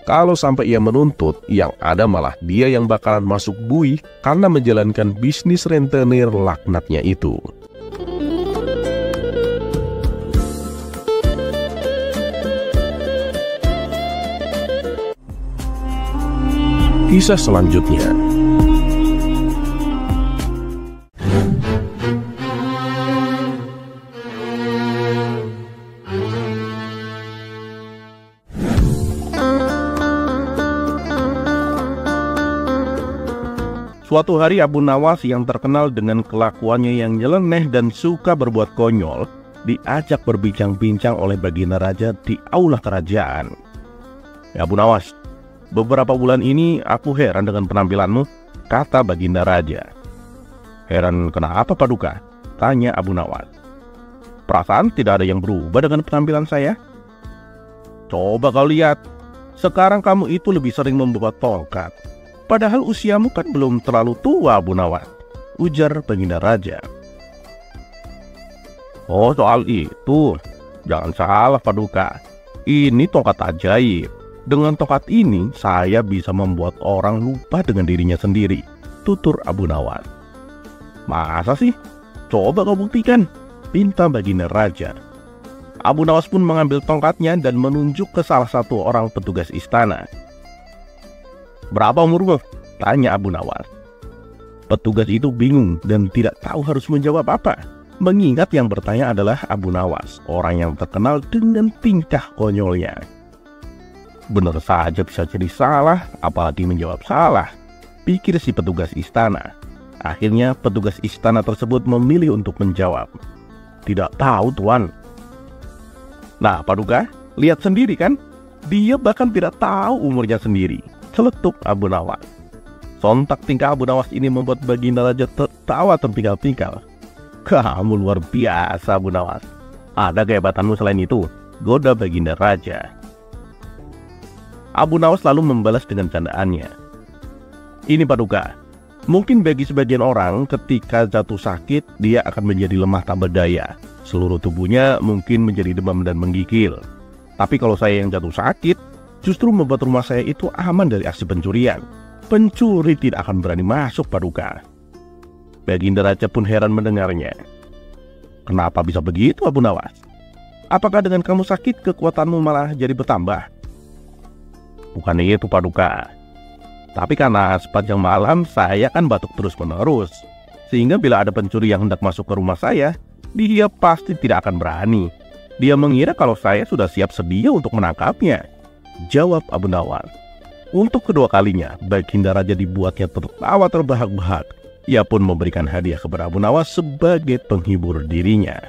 Kalau sampai ia menuntut, yang ada malah dia yang bakalan masuk bui karena menjalankan bisnis rentenir laknatnya itu. Kisah selanjutnya. Suatu hari Abu Nawas yang terkenal dengan kelakuannya yang nyeleneh dan suka berbuat konyol diajak berbincang-bincang oleh baginda raja di aula kerajaan. Ya Abu Nawas, beberapa bulan ini aku heran dengan penampilanmu, kata baginda raja. Heran kenapa Paduka? Tanya Abu Nawas. Perasaan tidak ada yang berubah dengan penampilan saya. Coba kau lihat, sekarang kamu itu lebih sering membawa tongkat. Padahal usiamu kan belum terlalu tua Abu Nawas, ujar baginda raja. Oh soal itu, jangan salah Paduka. Ini tongkat ajaib. Dengan tongkat ini saya bisa membuat orang lupa dengan dirinya sendiri, tutur Abu Nawas. Masa sih? Coba kau buktikan, pinta baginda raja. Abu Nawas pun mengambil tongkatnya dan menunjuk ke salah satu orang petugas istana. Berapa umurmu? Tanya Abu Nawas. Petugas itu bingung dan tidak tahu harus menjawab apa, mengingat yang bertanya adalah Abu Nawas, orang yang terkenal dengan tingkah konyolnya. Benar saja bisa jadi salah, apalagi menjawab salah, pikir si petugas istana. Akhirnya petugas istana tersebut memilih untuk menjawab, "Tidak tahu, Tuan." Nah, Paduka, lihat sendiri kan? Dia bahkan tidak tahu umurnya sendiri, celetuk Abu Nawas. Sontak tingkah Abu Nawas ini membuat Baginda Raja tertawa terpingkal-pingkal. "Kamu luar biasa, Abu Nawas. Ada kehebatanmu selain itu?" goda Baginda Raja. Abu Nawas lalu membalas dengan candaannya. "Ini Paduka, mungkin bagi sebagian orang ketika jatuh sakit dia akan menjadi lemah tak berdaya. Seluruh tubuhnya mungkin menjadi demam dan menggigil. Tapi kalau saya yang jatuh sakit, justru membuat rumah saya itu aman dari aksi pencurian. Pencuri tidak akan berani masuk, Paduka." Baginda Raja pun heran mendengarnya. "Kenapa bisa begitu, Abu Nawas? Apakah dengan kamu sakit kekuatanmu malah jadi bertambah?" "Bukan itu, Paduka. Tapi karena sepanjang malam saya kan batuk terus-menerus, sehingga bila ada pencuri yang hendak masuk ke rumah saya, dia pasti tidak akan berani. Dia mengira kalau saya sudah siap sedia untuk menangkapnya," jawab Abu Nawas. Untuk kedua kalinya, Baginda Raja dibuatnya tertawa terbahak-bahak. Ia pun memberikan hadiah kepada Abu Nawas sebagai penghibur dirinya.